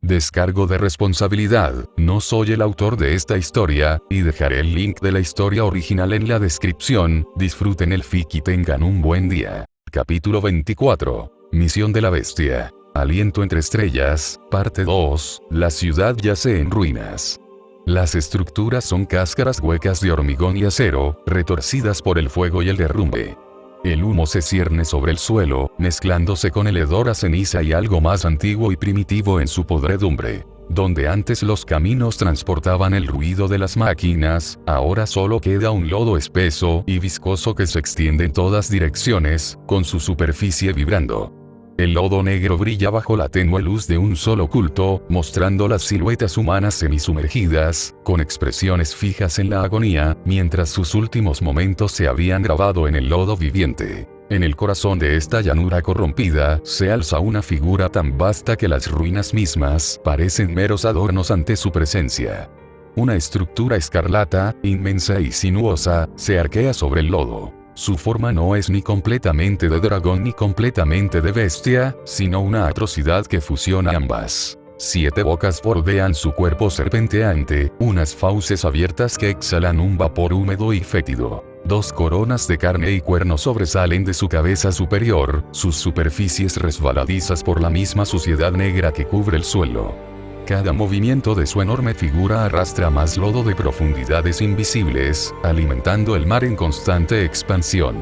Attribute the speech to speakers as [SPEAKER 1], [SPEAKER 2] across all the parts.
[SPEAKER 1] Descargo de responsabilidad, no soy el autor de esta historia, y dejaré el link de la historia original en la descripción. Disfruten el fic y tengan un buen día. Capítulo 24. Misión de la bestia. Aliento entre estrellas, parte 2, la ciudad yace en ruinas. Las estructuras son cáscaras huecas de hormigón y acero, retorcidas por el fuego y el derrumbe. El humo se cierne sobre el suelo, mezclándose con el hedor a ceniza y algo más antiguo y primitivo en su podredumbre. Donde antes los caminos transportaban el ruido de las máquinas, ahora solo queda un lodo espeso y viscoso que se extiende en todas direcciones, con su superficie vibrando. El lodo negro brilla bajo la tenue luz de un solo culto, mostrando las siluetas humanas semisumergidas, con expresiones fijas en la agonía, mientras sus últimos momentos se habían grabado en el lodo viviente. En el corazón de esta llanura corrompida, se alza una figura tan vasta que las ruinas mismas parecen meros adornos ante su presencia. Una estructura escarlata, inmensa y sinuosa, se arquea sobre el lodo. Su forma no es ni completamente de dragón ni completamente de bestia, sino una atrocidad que fusiona ambas. 7 bocas bordean su cuerpo serpenteante, unas fauces abiertas que exhalan un vapor húmedo y fétido. 2 coronas de carne y cuernos sobresalen de su cabeza superior, sus superficies resbaladizas por la misma suciedad negra que cubre el suelo. Cada movimiento de su enorme figura arrastra más lodo de profundidades invisibles, alimentando el mar en constante expansión.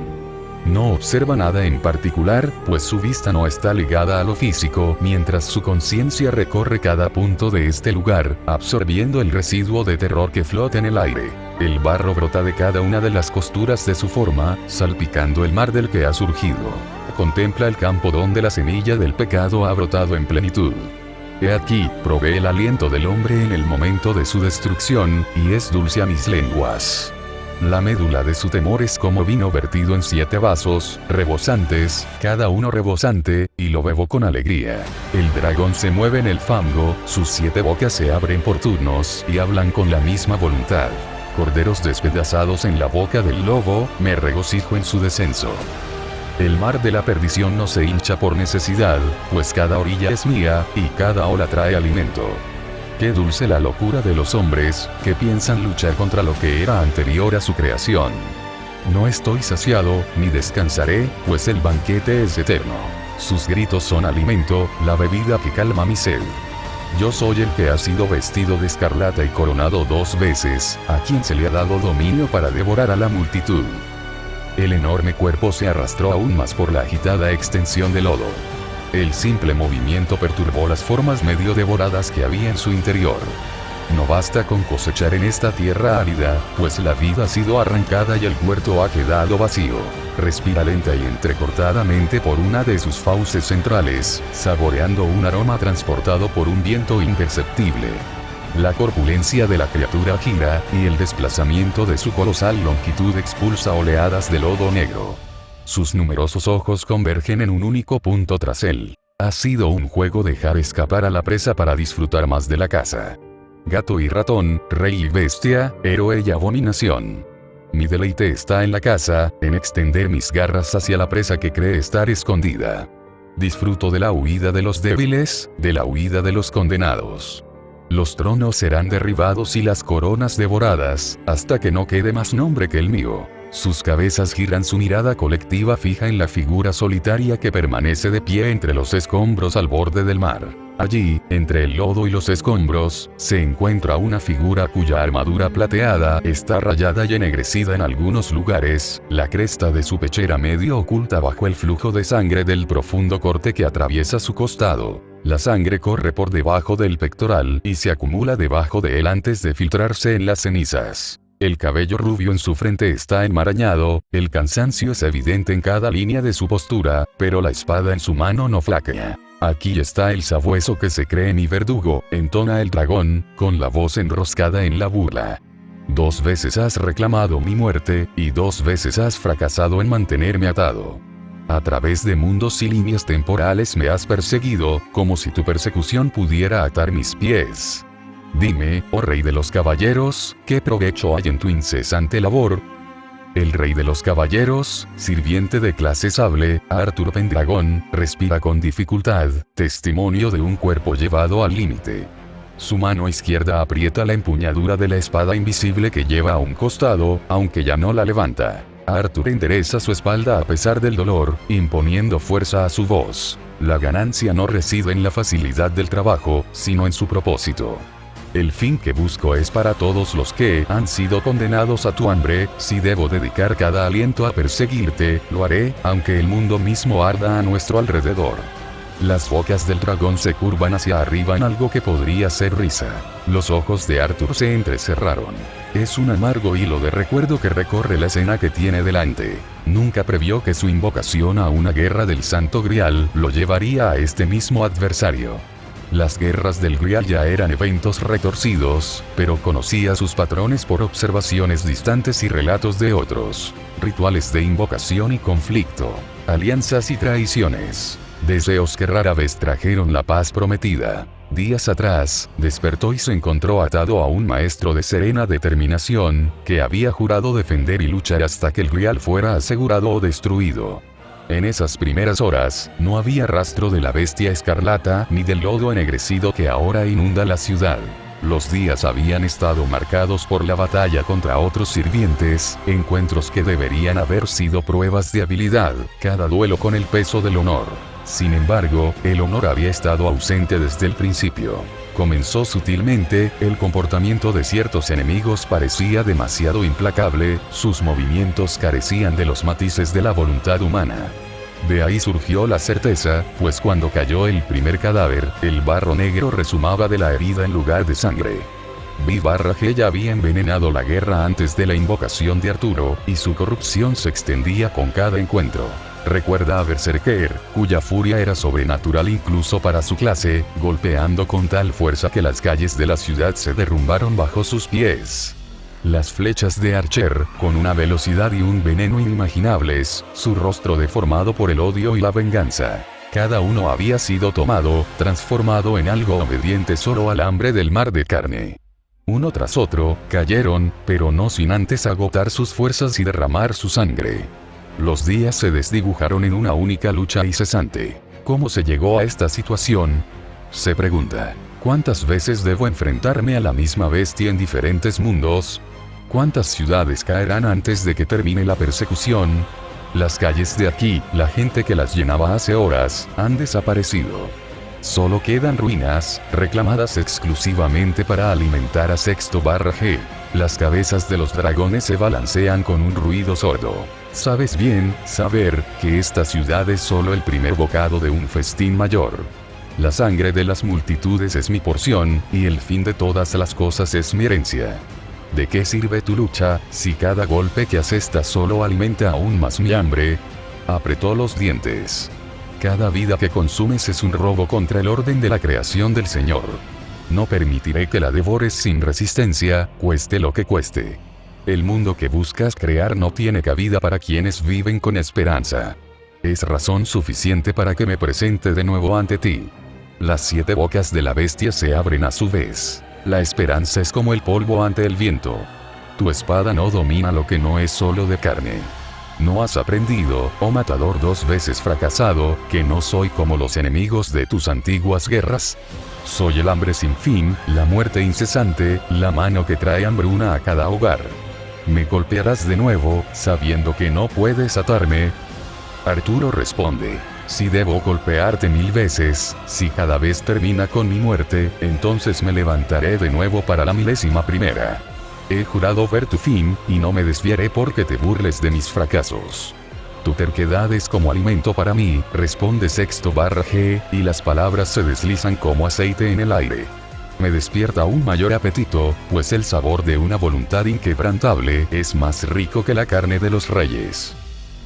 [SPEAKER 1] No observa nada en particular, pues su vista no está ligada a lo físico, mientras su conciencia recorre cada punto de este lugar, absorbiendo el residuo de terror que flota en el aire. El barro brota de cada una de las costuras de su forma, salpicando el mar del que ha surgido. Contempla el campo donde la semilla del pecado ha brotado en plenitud. He aquí, probé el aliento del hombre en el momento de su destrucción, y es dulce a mis lenguas. La médula de su temor es como vino vertido en 7 vasos, rebosantes, cada uno rebosante, y lo bebo con alegría. El dragón se mueve en el fango, sus 7 bocas se abren por turnos, y hablan con la misma voluntad. Corderos despedazados en la boca del lobo, me regocijo en su descenso. El mar de la perdición no se hincha por necesidad, pues cada orilla es mía, y cada ola trae alimento. Qué dulce la locura de los hombres, que piensan luchar contra lo que era anterior a su creación. No estoy saciado, ni descansaré, pues el banquete es eterno. Sus gritos son alimento, la bebida que calma mi sed. Yo soy el que ha sido vestido de escarlata y coronado 2 veces, a quien se le ha dado dominio para devorar a la multitud. El enorme cuerpo se arrastró aún más por la agitada extensión de lodo. El simple movimiento perturbó las formas medio devoradas que había en su interior. No basta con cosechar en esta tierra árida, pues la vida ha sido arrancada y el huerto ha quedado vacío. Respira lenta y entrecortadamente por una de sus fauces centrales, saboreando un aroma transportado por un viento imperceptible. La corpulencia de la criatura gira, y el desplazamiento de su colosal longitud expulsa oleadas de lodo negro. Sus numerosos ojos convergen en un único punto tras él. Ha sido un juego dejar escapar a la presa para disfrutar más de la caza. Gato y ratón, rey y bestia, héroe y abominación. Mi deleite está en la caza, en extender mis garras hacia la presa que cree estar escondida. Disfruto de la huida de los débiles, de la huida de los condenados. Los tronos serán derribados y las coronas devoradas, hasta que no quede más nombre que el mío. Sus cabezas giran su mirada colectiva fija en la figura solitaria que permanece de pie entre los escombros al borde del mar. Allí, entre el lodo y los escombros, se encuentra una figura cuya armadura plateada está rayada y ennegrecida en algunos lugares, la cresta de su pechera medio oculta bajo el flujo de sangre del profundo corte que atraviesa su costado. La sangre corre por debajo del pectoral y se acumula debajo de él antes de filtrarse en las cenizas. El cabello rubio en su frente está enmarañado, el cansancio es evidente en cada línea de su postura, pero la espada en su mano no flaquea. Aquí está el sabueso que se cree mi verdugo, entona el dragón, con la voz enroscada en la burla. 2 veces has reclamado mi muerte, y 2 veces has fracasado en mantenerme atado. A través de mundos y líneas temporales me has perseguido, como si tu persecución pudiera atar mis pies. Dime, oh rey de los caballeros, ¿qué provecho hay en tu incesante labor? El rey de los caballeros, sirviente de clase sable, Arthur Pendragon, respira con dificultad, testimonio de un cuerpo llevado al límite. Su mano izquierda aprieta la empuñadura de la espada invisible que lleva a un costado, aunque ya no la levanta. Arthur endereza su espalda a pesar del dolor, imponiendo fuerza a su voz. La ganancia no reside en la facilidad del trabajo, sino en su propósito. El fin que busco es para todos los que han sido condenados a tu hambre. Si debo dedicar cada aliento a perseguirte, lo haré, aunque el mundo mismo arda a nuestro alrededor. Las bocas del dragón se curvan hacia arriba en algo que podría ser risa. Los ojos de Arthur se entrecerraron. Es un amargo hilo de recuerdo que recorre la escena que tiene delante. Nunca previó que su invocación a una guerra del Santo Grial lo llevaría a este mismo adversario. Las guerras del Grial ya eran eventos retorcidos, pero conocía sus patrones por observaciones distantes y relatos de otros. Rituales de invocación y conflicto. Alianzas y traiciones. Deseos que rara vez trajeron la paz prometida. Días atrás, despertó y se encontró atado a un maestro de serena determinación, que había jurado defender y luchar hasta que el Grial fuera asegurado o destruido. En esas primeras horas, no había rastro de la bestia escarlata ni del lodo ennegrecido que ahora inunda la ciudad. Los días habían estado marcados por la batalla contra otros sirvientes, encuentros que deberían haber sido pruebas de habilidad, cada duelo con el peso del honor. Sin embargo, el honor había estado ausente desde el principio. Comenzó sutilmente, el comportamiento de ciertos enemigos parecía demasiado implacable, sus movimientos carecían de los matices de la voluntad humana. De ahí surgió la certeza, pues cuando cayó el primer cadáver, el barro negro resumaba de la herida en lugar de sangre. V-G ya había envenenado la guerra antes de la invocación de Arturo, y su corrupción se extendía con cada encuentro. Recuerda a Berserker, cuya furia era sobrenatural incluso para su clase, golpeando con tal fuerza que las calles de la ciudad se derrumbaron bajo sus pies. Las flechas de Archer, con una velocidad y un veneno inimaginables, su rostro deformado por el odio y la venganza. Cada uno había sido tomado, transformado en algo obediente solo al hambre del mar de carne. Uno tras otro, cayeron, pero no sin antes agotar sus fuerzas y derramar su sangre. Los días se desdibujaron en una única lucha incesante. ¿Cómo se llegó a esta situación? Se pregunta. ¿Cuántas veces debo enfrentarme a la misma bestia en diferentes mundos? ¿Cuántas ciudades caerán antes de que termine la persecución? Las calles de aquí, la gente que las llenaba hace horas, han desaparecido. Solo quedan ruinas, reclamadas exclusivamente para alimentar a Sexto-G. Las cabezas de los dragones se balancean con un ruido sordo. Sabes bien, saber, que esta ciudad es solo el primer bocado de un festín mayor. La sangre de las multitudes es mi porción, y el fin de todas las cosas es mi herencia. ¿De qué sirve tu lucha, si cada golpe que asestas solo alimenta aún más mi hambre? Apretó los dientes. Cada vida que consumes es un robo contra el orden de la creación del Señor. No permitiré que la devores sin resistencia, cueste lo que cueste. El mundo que buscas crear no tiene cabida para quienes viven con esperanza. Es razón suficiente para que me presente de nuevo ante ti. Las 7 bocas de la bestia se abren a su vez. La esperanza es como el polvo ante el viento. Tu espada no domina lo que no es solo de carne. ¿No has aprendido, oh matador 2 veces fracasado, que no soy como los enemigos de tus antiguas guerras? Soy el hambre sin fin, la muerte incesante, la mano que trae hambruna a cada hogar. ¿Me golpearás de nuevo, sabiendo que no puedes atarme? Arturo responde. Si debo golpearte 1000 veces, si cada vez termina con mi muerte, entonces me levantaré de nuevo para la 1000ª. He jurado ver tu fin, y no me desviaré porque te burles de mis fracasos. Tu terquedad es como alimento para mí, responde Sexto-G, y las palabras se deslizan como aceite en el aire. Me despierta un mayor apetito, pues el sabor de una voluntad inquebrantable es más rico que la carne de los reyes.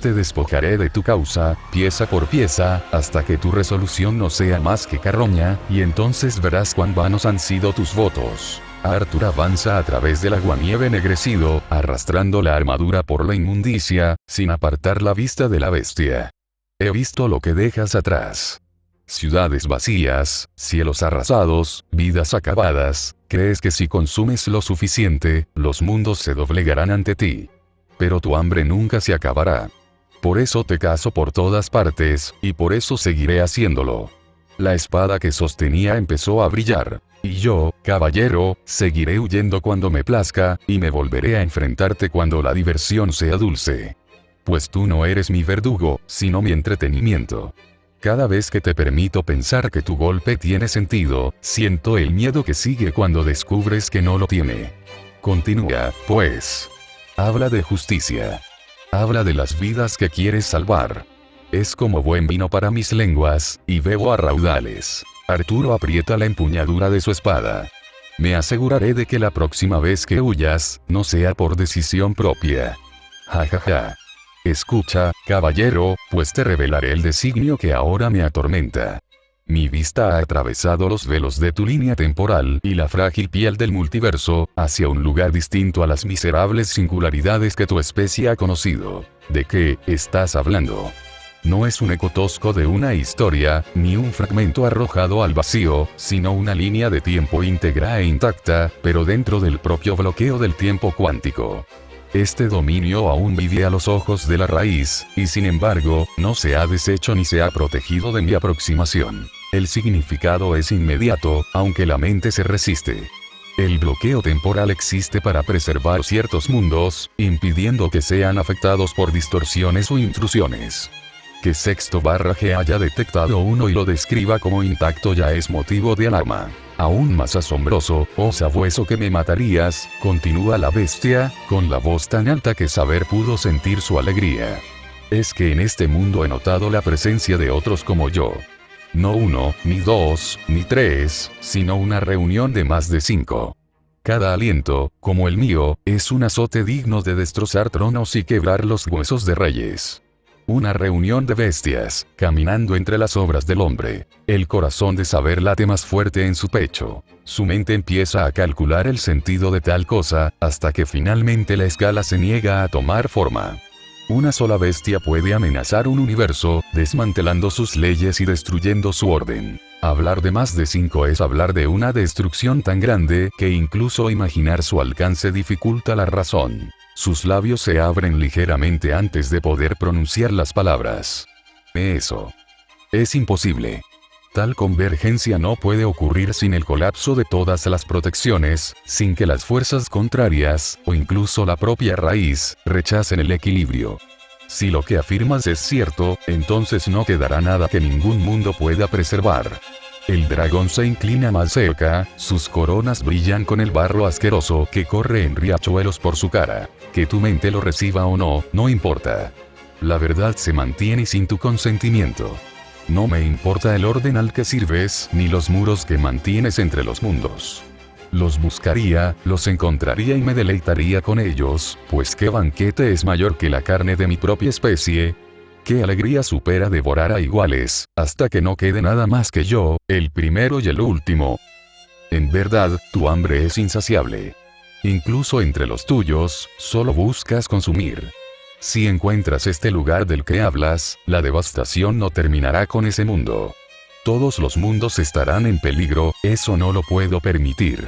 [SPEAKER 1] Te despojaré de tu causa, pieza por pieza, hasta que tu resolución no sea más que carroña, y entonces verás cuán vanos han sido tus votos. Arthur avanza a través del aguanieve ennegrecido, arrastrando la armadura por la inmundicia, sin apartar la vista de la bestia. He visto lo que dejas atrás. Ciudades vacías, cielos arrasados, vidas acabadas. ¿Crees que si consumes lo suficiente, los mundos se doblegarán ante ti? pero tu hambre nunca se acabará. Por eso te cazo por todas partes, y por eso seguiré haciéndolo. La espada que sostenía empezó a brillar. Y yo, caballero, seguiré huyendo cuando me plazca, y me volveré a enfrentarte cuando la diversión sea dulce. Pues tú no eres mi verdugo, sino mi entretenimiento. Cada vez que te permito pensar que tu golpe tiene sentido, siento el miedo que sigue cuando descubres que no lo tiene. Continúa, pues. Habla de justicia. Habla de las vidas que quieres salvar. Es como buen vino para mis lenguas, y bebo a raudales. Arturo aprieta la empuñadura de su espada. Me aseguraré de que la próxima vez que huyas, no sea por decisión propia. Ja ja ja. Escucha, caballero, pues te revelaré el designio que ahora me atormenta. Mi vista ha atravesado los velos de tu línea temporal y la frágil piel del multiverso, hacia un lugar distinto a las miserables singularidades que tu especie ha conocido. ¿De qué estás hablando? No es un eco tosco de una historia, ni un fragmento arrojado al vacío, sino una línea de tiempo íntegra e intacta, pero dentro del propio bloqueo del tiempo cuántico. Este dominio aún vive a los ojos de la raíz, y sin embargo, no se ha deshecho ni se ha protegido de mi aproximación. El significado es inmediato, aunque la mente se resiste. El bloqueo temporal existe para preservar ciertos mundos, impidiendo que sean afectados por distorsiones o intrusiones. Que Sexto-G haya detectado uno y lo describa como intacto ya es motivo de alarma. Aún más asombroso, oh sabueso que me matarías, continúa la bestia, con la voz tan alta que saber pudo sentir su alegría. Es que en este mundo he notado la presencia de otros como yo. No uno, ni dos, ni tres, sino una reunión de más de 5. Cada aliento, como el mío, es un azote digno de destrozar tronos y quebrar los huesos de reyes. Una reunión de bestias, caminando entre las obras del hombre. El corazón de saber late más fuerte en su pecho. Su mente empieza a calcular el sentido de tal cosa, hasta que finalmente la escala se niega a tomar forma. Una sola bestia puede amenazar un universo, desmantelando sus leyes y destruyendo su orden. Hablar de más de 5 es hablar de una destrucción tan grande, que incluso imaginar su alcance dificulta la razón. Sus labios se abren ligeramente antes de poder pronunciar las palabras. Eso es imposible. Tal convergencia no puede ocurrir sin el colapso de todas las protecciones, sin que las fuerzas contrarias, o incluso la propia raíz, rechacen el equilibrio. Si lo que afirmas es cierto, entonces no quedará nada que ningún mundo pueda preservar. El dragón se inclina más cerca, sus coronas brillan con el barro asqueroso que corre en riachuelos por su cara. Que tu mente lo reciba o no, no importa. La verdad se mantiene sin tu consentimiento. No me importa el orden al que sirves, ni los muros que mantienes entre los mundos. Los buscaría, los encontraría y me deleitaría con ellos, pues qué banquete es mayor que la carne de mi propia especie. Qué alegría supera devorar a iguales, hasta que no quede nada más que yo, el primero y el último. En verdad, tu hambre es insaciable. Incluso entre los tuyos, solo buscas consumir. Si encuentras este lugar del que hablas, la devastación no terminará con ese mundo. Todos los mundos estarán en peligro, eso no lo puedo permitir.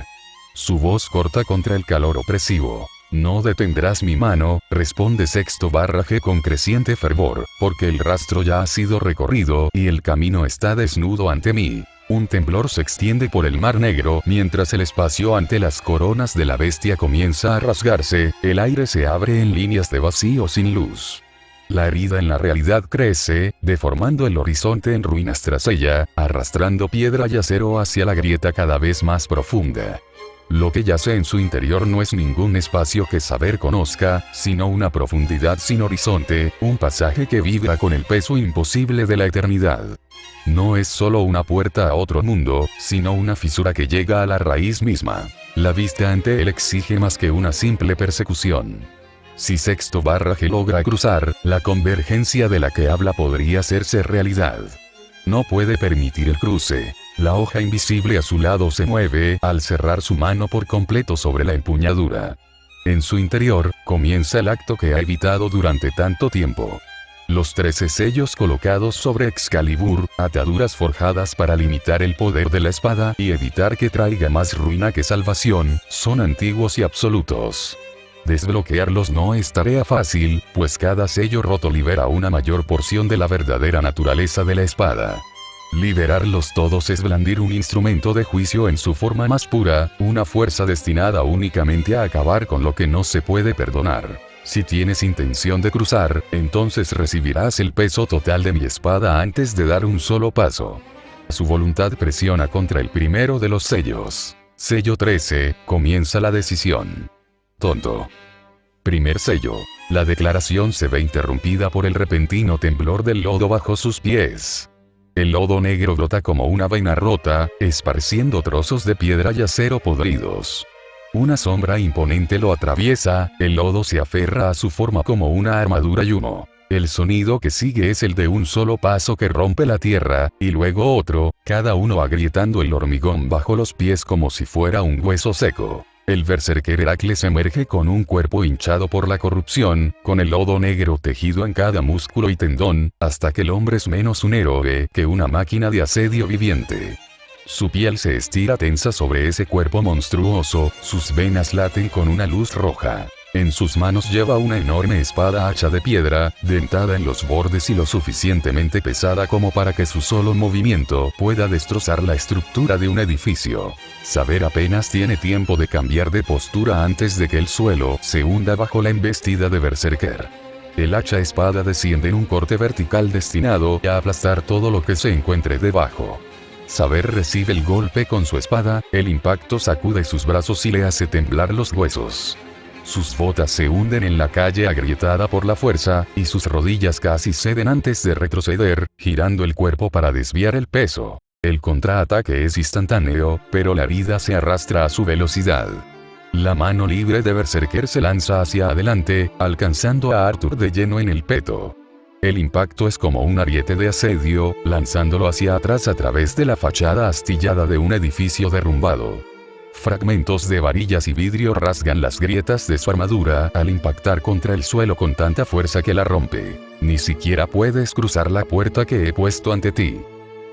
[SPEAKER 1] Su voz corta contra el calor opresivo. No detendrás mi mano, responde Sexto-G con creciente fervor, porque el rastro ya ha sido recorrido y el camino está desnudo ante mí. Un temblor se extiende por el Mar Negro mientras el espacio ante las coronas de la bestia comienza a rasgarse, el aire se abre en líneas de vacío sin luz. La herida en la realidad crece, deformando el horizonte en ruinas tras ella, arrastrando piedra y acero hacia la grieta cada vez más profunda. Lo que yace en su interior no es ningún espacio que saber conozca, sino una profundidad sin horizonte, un pasaje que vibra con el peso imposible de la eternidad. No es solo una puerta a otro mundo, sino una fisura que llega a la raíz misma. La vista ante él exige más que una simple persecución. Si Sexto-G logra cruzar, la convergencia de la que habla podría hacerse realidad. No puede permitir el cruce. La hoja invisible a su lado se mueve al cerrar su mano por completo sobre la empuñadura. En su interior, comienza el acto que ha evitado durante tanto tiempo. Los 13 sellos colocados sobre Excalibur, ataduras forjadas para limitar el poder de la espada y evitar que traiga más ruina que salvación, son antiguos y absolutos. Desbloquearlos no es tarea fácil, pues cada sello roto libera una mayor porción de la verdadera naturaleza de la espada. Liberarlos todos es blandir un instrumento de juicio en su forma más pura, una fuerza destinada únicamente a acabar con lo que no se puede perdonar. Si tienes intención de cruzar, entonces recibirás el peso total de mi espada antes de dar un solo paso. Su voluntad presiona contra el primero de los sellos. Sello 13, comienza la decisión. Tonto. Primer sello. La declaración se ve interrumpida por el repentino temblor del lodo bajo sus pies. El lodo negro brota como una vaina rota, esparciendo trozos de piedra y acero podridos. Una sombra imponente lo atraviesa, el lodo se aferra a su forma como una armadura y humo. El sonido que sigue es el de un solo paso que rompe la tierra, y luego otro, cada uno agrietando el hormigón bajo los pies como si fuera un hueso seco. El berserker Heracles emerge con un cuerpo hinchado por la corrupción, con el lodo negro tejido en cada músculo y tendón, hasta que el hombre es menos un héroe que una máquina de asedio viviente. Su piel se estira tensa sobre ese cuerpo monstruoso, sus venas laten con una luz roja. En sus manos lleva una enorme espada hacha de piedra, dentada en los bordes y lo suficientemente pesada como para que su solo movimiento pueda destrozar la estructura de un edificio. Saber apenas tiene tiempo de cambiar de postura antes de que el suelo se hunda bajo la embestida de Berserker. El hacha espada desciende en un corte vertical destinado a aplastar todo lo que se encuentre debajo. Saber recibe el golpe con su espada, el impacto sacude sus brazos y le hace temblar los huesos. Sus botas se hunden en la calle agrietada por la fuerza, y sus rodillas casi ceden antes de retroceder, girando el cuerpo para desviar el peso. El contraataque es instantáneo, pero la herida se arrastra a su velocidad. La mano libre de Berserker se lanza hacia adelante, alcanzando a Arthur de lleno en el peto. El impacto es como un ariete de asedio, lanzándolo hacia atrás a través de la fachada astillada de un edificio derrumbado. Fragmentos de varillas y vidrio rasgan las grietas de su armadura al impactar contra el suelo con tanta fuerza que la rompe. Ni siquiera puedes cruzar la puerta que he puesto ante ti.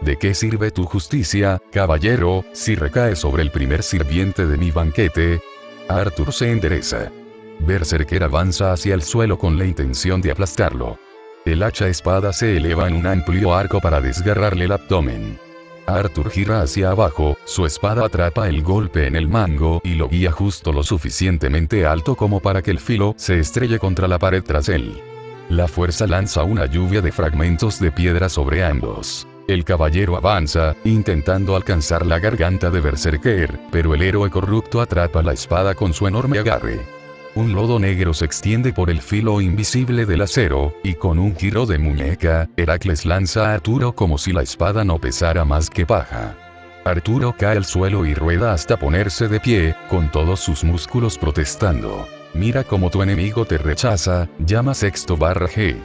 [SPEAKER 1] ¿De qué sirve tu justicia, caballero, si recae sobre el primer sirviente de mi banquete? Arthur se endereza. Berserker avanza hacia el suelo con la intención de aplastarlo. El hacha espada se eleva en un amplio arco para desgarrarle el abdomen. Arthur gira hacia abajo, su espada atrapa el golpe en el mango y lo guía justo lo suficientemente alto como para que el filo se estrelle contra la pared tras él. La fuerza lanza una lluvia de fragmentos de piedra sobre ambos. El caballero avanza, intentando alcanzar la garganta de Berserker, pero el héroe corrupto atrapa la espada con su enorme agarre. Un lodo negro se extiende por el filo invisible del acero, y con un giro de muñeca, Heracles lanza a Arturo como si la espada no pesara más que paja. Arturo cae al suelo y rueda hasta ponerse de pie, con todos sus músculos protestando. Mira cómo tu enemigo te rechaza, llama sexto/G.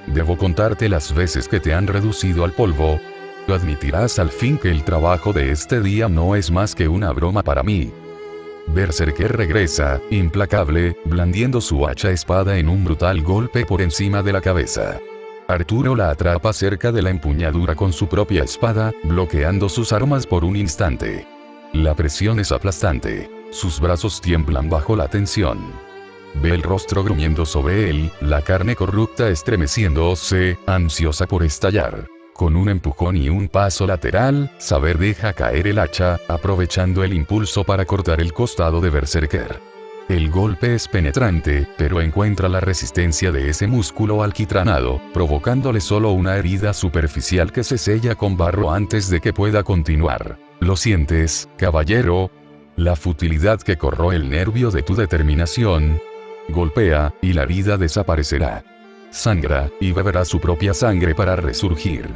[SPEAKER 1] Debo contarte las veces que te han reducido al polvo. Admitirás al fin que el trabajo de este día no es más que una broma para mí. Berserker regresa, implacable, blandiendo su hacha espada en un brutal golpe por encima de la cabeza. Arturo la atrapa cerca de la empuñadura con su propia espada, bloqueando sus armas por un instante. La presión es aplastante. Sus brazos tiemblan bajo la tensión. Ve el rostro gruñendo sobre él, la carne corrupta estremeciéndose, ansiosa por estallar. Con un empujón y un paso lateral, Saber deja caer el hacha, aprovechando el impulso para cortar el costado de Berserker. El golpe es penetrante, pero encuentra la resistencia de ese músculo alquitranado, provocándole solo una herida superficial que se sella con barro antes de que pueda continuar. ¿Lo sientes, caballero? La futilidad que corroe el nervio de tu determinación. Golpea, y la herida desaparecerá. Sangra, y beberá su propia sangre para resurgir.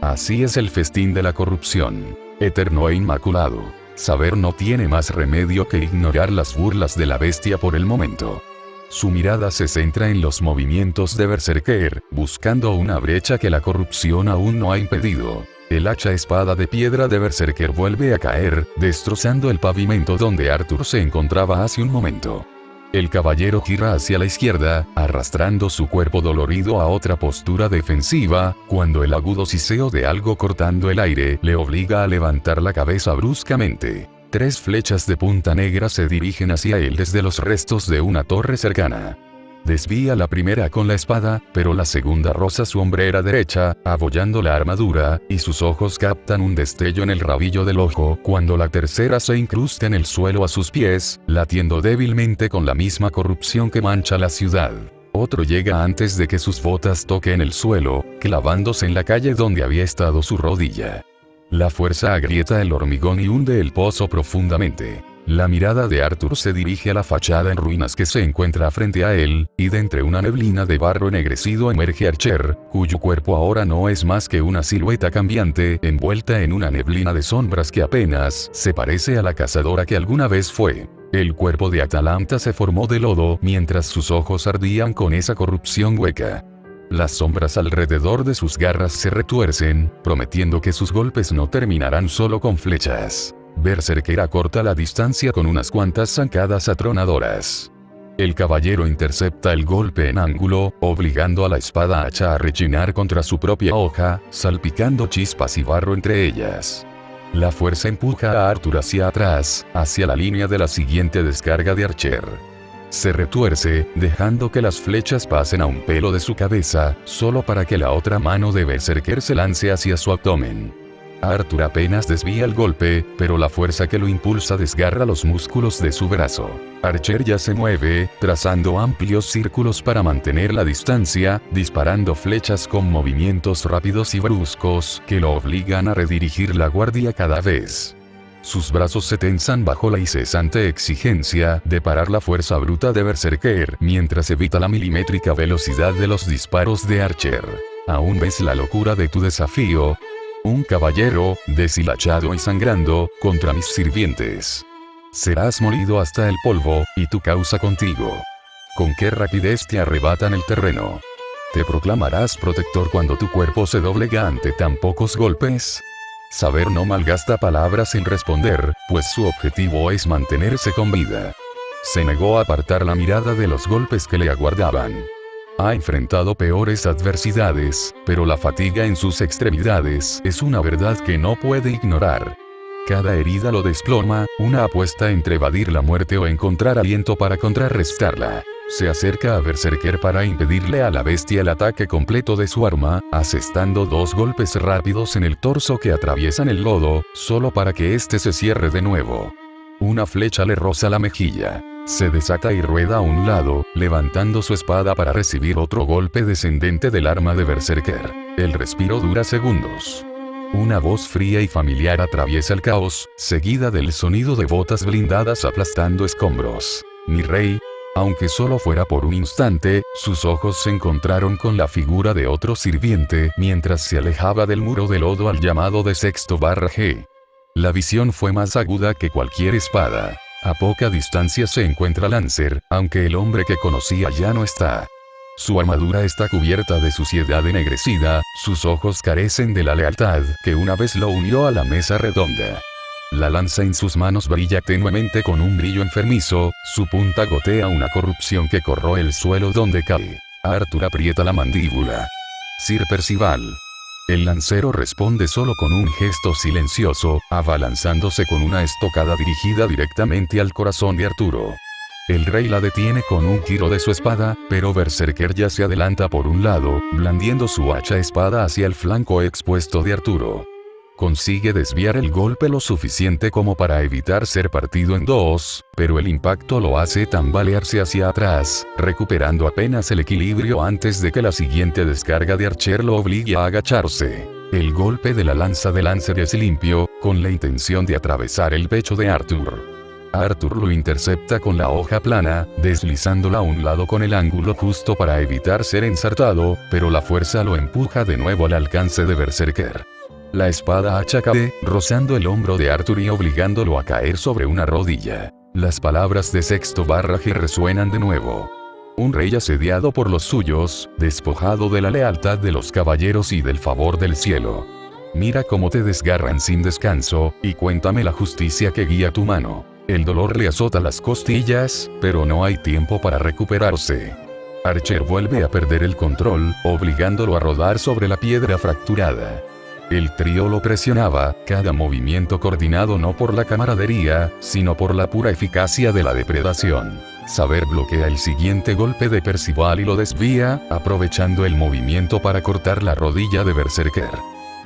[SPEAKER 1] Así es el festín de la corrupción. Eterno e inmaculado. Saber no tiene más remedio que ignorar las burlas de la bestia por el momento. Su mirada se centra en los movimientos de Berserker, buscando una brecha que la corrupción aún no ha impedido. El hacha espada de piedra de Berserker vuelve a caer, destrozando el pavimento donde Arthur se encontraba hace un momento. El caballero gira hacia la izquierda, arrastrando su cuerpo dolorido a otra postura defensiva, cuando el agudo siseo de algo cortando el aire le obliga a levantar la cabeza bruscamente. 3 flechas de punta negra se dirigen hacia él desde los restos de una torre cercana. Desvía la primera con la espada, pero la segunda roza su hombrera derecha, abollando la armadura, y sus ojos captan un destello en el rabillo del ojo cuando la tercera se incrusta en el suelo a sus pies, latiendo débilmente con la misma corrupción que mancha la ciudad. Otro llega antes de que sus botas toquen el suelo, clavándose en la calle donde había estado su rodilla. La fuerza agrieta el hormigón y hunde el pozo profundamente. La mirada de Arthur se dirige a la fachada en ruinas que se encuentra frente a él, y de entre una neblina de barro ennegrecido emerge Archer, cuyo cuerpo ahora no es más que una silueta cambiante, envuelta en una neblina de sombras que apenas se parece a la cazadora que alguna vez fue. El cuerpo de Atalanta se formó de lodo mientras sus ojos ardían con esa corrupción hueca. Las sombras alrededor de sus garras se retuercen, prometiendo que sus golpes no terminarán solo con flechas. Berserker acorta la distancia con unas cuantas zancadas atronadoras. El caballero intercepta el golpe en ángulo, obligando a la espada hacha a rechinar contra su propia hoja, salpicando chispas y barro entre ellas. La fuerza empuja a Arthur hacia atrás, hacia la línea de la siguiente descarga de Archer. Se retuerce, dejando que las flechas pasen a un pelo de su cabeza, solo para que la otra mano de Berserker se lance hacia su abdomen. Arthur apenas desvía el golpe, pero la fuerza que lo impulsa desgarra los músculos de su brazo. Archer ya se mueve, trazando amplios círculos para mantener la distancia, disparando flechas con movimientos rápidos y bruscos que lo obligan a redirigir la guardia cada vez. Sus brazos se tensan bajo la incesante exigencia de parar la fuerza bruta de Berserker mientras evita la milimétrica velocidad de los disparos de Archer. ¿Aún ves la locura de tu desafío? Un caballero, deshilachado y sangrando, contra mis sirvientes. Serás molido hasta el polvo, y tu causa contigo. ¿Con qué rapidez te arrebatan el terreno? ¿Te proclamarás protector cuando tu cuerpo se doblega ante tan pocos golpes? Saber no malgasta palabras en responder, pues su objetivo es mantenerse con vida. Se negó a apartar la mirada de los golpes que le aguardaban. Ha enfrentado peores adversidades, pero la fatiga en sus extremidades es una verdad que no puede ignorar. Cada herida lo desploma, una apuesta entre evadir la muerte o encontrar aliento para contrarrestarla. Se acerca a Berserker para impedirle a la bestia el ataque completo de su arma, asestando 2 golpes rápidos en el torso que atraviesan el lodo, solo para que éste se cierre de nuevo. Una flecha le roza la mejilla. Se desata y rueda a un lado, levantando su espada para recibir otro golpe descendente del arma de Berserker. El respiro dura segundos. Una voz fría y familiar atraviesa el caos, seguida del sonido de botas blindadas aplastando escombros. Mi rey. Aunque solo fuera por un instante, sus ojos se encontraron con la figura de otro sirviente mientras se alejaba del muro de lodo al llamado de sexto/G. La visión fue más aguda que cualquier espada. A poca distancia se encuentra Lancer, aunque el hombre que conocía ya no está. Su armadura está cubierta de suciedad ennegrecida, sus ojos carecen de la lealtad que una vez lo unió a la mesa redonda. La lanza en sus manos brilla tenuemente con un brillo enfermizo, su punta gotea una corrupción que corroe el suelo donde cae. Arthur aprieta la mandíbula. Sir Percival. El lancero responde solo con un gesto silencioso, abalanzándose con una estocada dirigida directamente al corazón de Arturo. El rey la detiene con un giro de su espada, pero Berserker ya se adelanta por un lado, blandiendo su hacha espada hacia el flanco expuesto de Arturo. Consigue desviar el golpe lo suficiente como para evitar ser partido en 2, pero el impacto lo hace tambalearse hacia atrás, recuperando apenas el equilibrio antes de que la siguiente descarga de Archer lo obligue a agacharse. El golpe de la lanza de Lancer es limpio, con la intención de atravesar el pecho de Arthur. Arthur lo intercepta con la hoja plana, deslizándola a un lado con el ángulo justo para evitar ser ensartado, pero la fuerza lo empuja de nuevo al alcance de Berserker. La espada hacha cae, rozando el hombro de Arthur y obligándolo a caer sobre una rodilla. Las palabras de sexto/G resuenan de nuevo. Un rey asediado por los suyos, despojado de la lealtad de los caballeros y del favor del cielo. Mira cómo te desgarran sin descanso, y cuéntame la justicia que guía tu mano. El dolor le azota las costillas, pero no hay tiempo para recuperarse. Archer vuelve a perder el control, obligándolo a rodar sobre la piedra fracturada. El trío lo presionaba, cada movimiento coordinado no por la camaradería, sino por la pura eficacia de la depredación. Saber bloquea el siguiente golpe de Percival y lo desvía, aprovechando el movimiento para cortar la rodilla de Berserker.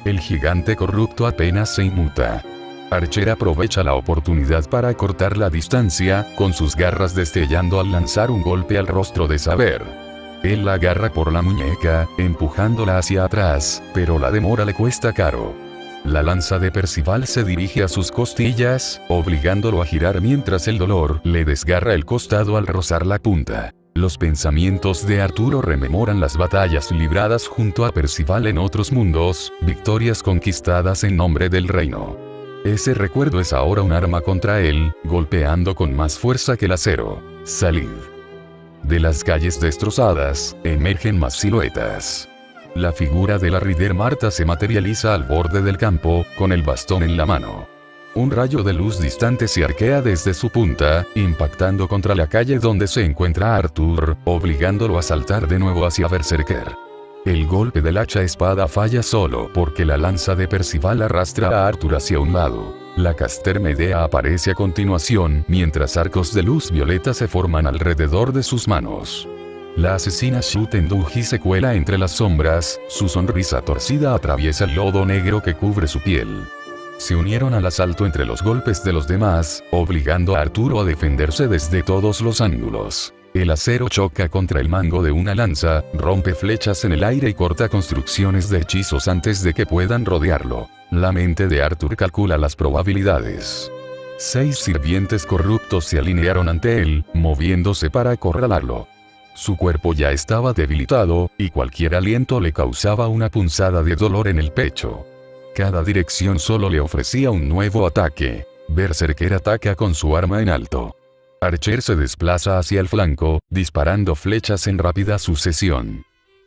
[SPEAKER 1] El gigante corrupto apenas se inmuta. Archer aprovecha la oportunidad para cortar la distancia, con sus garras destellando al lanzar un golpe al rostro de Saber. Él la agarra por la muñeca, empujándola hacia atrás, pero la demora le cuesta caro. La lanza de Percival se dirige a sus costillas, obligándolo a girar mientras el dolor le desgarra el costado al rozar la punta. Los pensamientos de Arturo rememoran las batallas libradas junto a Percival en otros mundos, victorias conquistadas en nombre del reino. Ese recuerdo es ahora un arma contra él, golpeando con más fuerza que el acero. Salid. De las calles destrozadas, emergen más siluetas. La figura de la Rider Marta se materializa al borde del campo, con el bastón en la mano. Un rayo de luz distante se arquea desde su punta, impactando contra la calle donde se encuentra Arthur, obligándolo a saltar de nuevo hacia Berserker. El golpe del hacha espada falla solo porque la lanza de Percival arrastra a Arthur hacia un lado. La Caster Medea aparece a continuación, mientras arcos de luz violeta se forman alrededor de sus manos. La asesina Shutenduji se cuela entre las sombras, su sonrisa torcida atraviesa el lodo negro que cubre su piel. Se unieron al asalto entre los golpes de los demás, obligando a Arturo a defenderse desde todos los ángulos. El acero choca contra el mango de una lanza, rompe flechas en el aire y corta construcciones de hechizos antes de que puedan rodearlo. La mente de Arthur calcula las probabilidades. 6 sirvientes corruptos se alinearon ante él, moviéndose para acorralarlo. Su cuerpo ya estaba debilitado, y cualquier aliento le causaba una punzada de dolor en el pecho. Cada dirección solo le ofrecía un nuevo ataque. Berserker ataca con su arma en alto. Archer se desplaza hacia el flanco, disparando flechas en rápida sucesión.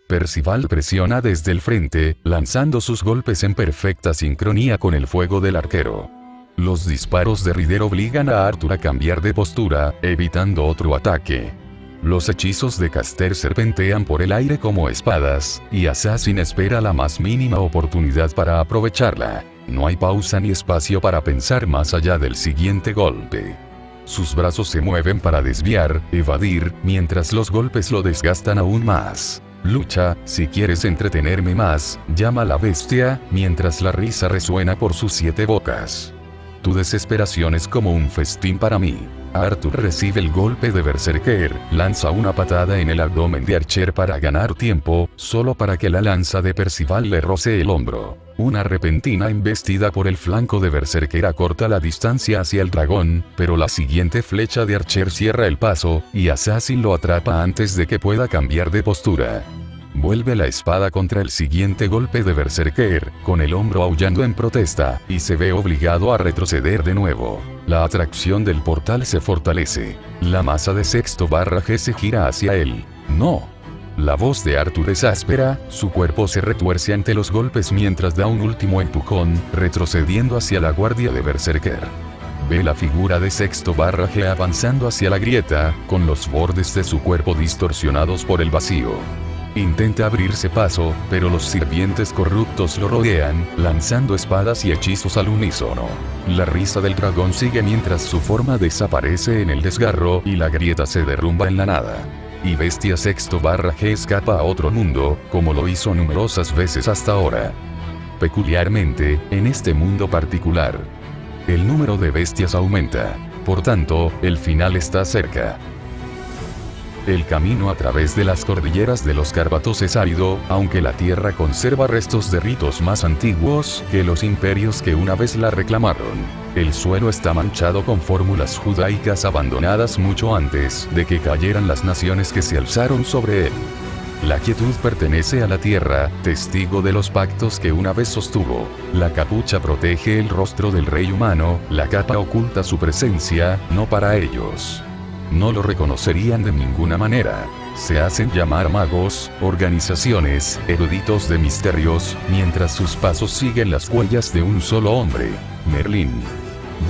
[SPEAKER 1] Percival presiona desde el frente, lanzando sus golpes en perfecta sincronía con el fuego del arquero. Los disparos de Rider obligan a Arthur a cambiar de postura, evitando otro ataque. Los hechizos de Caster serpentean por el aire como espadas, y Assassin espera la más mínima oportunidad para aprovecharla. No hay pausa ni espacio para pensar más allá del siguiente golpe. Sus brazos se mueven para desviar, evadir, mientras los golpes lo desgastan aún más. Lucha, si quieres entretenerme más, llama a la bestia, mientras la risa resuena por sus 7 bocas. Tu desesperación es como un festín para mí. Arthur recibe el golpe de Berserker, lanza una patada en el abdomen de Archer para ganar tiempo, solo para que la lanza de Percival le roce el hombro. Una repentina embestida por el flanco de Berserker acorta la distancia hacia el dragón, pero la siguiente flecha de Archer cierra el paso, y Assassin lo atrapa antes de que pueda cambiar de postura. Vuelve la espada contra el siguiente golpe de Berserker, con el hombro aullando en protesta, y se ve obligado a retroceder de nuevo. La atracción del portal se fortalece. La masa de Sexto-G se gira hacia él. ¡No! La voz de Arthur es áspera, su cuerpo se retuerce ante los golpes mientras da un último empujón, retrocediendo hacia la guardia de Berserker. Ve la figura de Sexto-G avanzando hacia la grieta, con los bordes de su cuerpo distorsionados por el vacío. Intenta abrirse paso, pero los sirvientes corruptos lo rodean, lanzando espadas y hechizos al unísono. La risa del dragón sigue mientras su forma desaparece en el desgarro y la grieta se derrumba en la nada. Y Bestia Sexto-G escapa a otro mundo, como lo hizo numerosas veces hasta ahora. Peculiarmente, en este mundo particular, el número de bestias aumenta. Por tanto, el final está cerca. El camino a través de las cordilleras de los Cárpatos es árido, aunque la tierra conserva restos de ritos más antiguos que los imperios que una vez la reclamaron. El suelo está manchado con fórmulas judaicas abandonadas mucho antes de que cayeran las naciones que se alzaron sobre él. La quietud pertenece a la tierra, testigo de los pactos que una vez sostuvo. La capucha protege el rostro del rey humano, la capa oculta su presencia, no para ellos. No lo reconocerían de ninguna manera. Se hacen llamar magos, organizaciones, eruditos de misterios, mientras sus pasos siguen las huellas de un solo hombre, Merlín.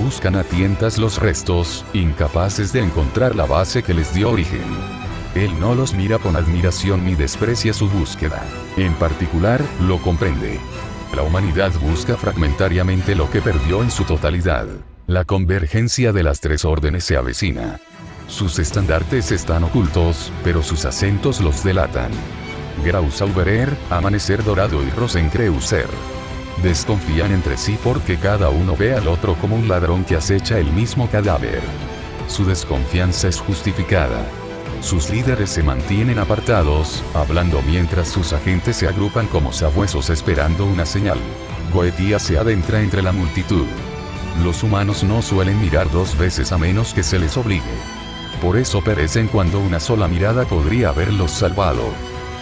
[SPEAKER 1] Buscan a tientas los restos, incapaces de encontrar la base que les dio origen. Él no los mira con admiración ni desprecia su búsqueda. En particular, lo comprende. La humanidad busca fragmentariamente lo que perdió en su totalidad. La convergencia de las tres órdenes se avecina. Sus estandartes están ocultos, pero sus acentos los delatan. Grausaubert, Amanecer Dorado y Rosenkreuz. Desconfían entre sí porque cada uno ve al otro como un ladrón que acecha el mismo cadáver. Su desconfianza es justificada. Sus líderes se mantienen apartados, hablando mientras sus agentes se agrupan como sabuesos esperando una señal. Goetia se adentra entre la multitud. Los humanos no suelen mirar dos veces a menos que se les obligue. Por eso perecen cuando una sola mirada podría haberlos salvado.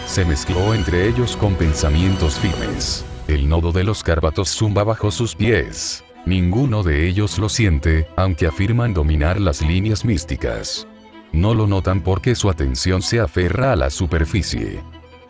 [SPEAKER 1] Se mezcló entre ellos con pensamientos firmes. El nodo de los Cárpatos zumba bajo sus pies. Ninguno de ellos lo siente, aunque afirman dominar las líneas místicas. No lo notan porque su atención se aferra a la superficie.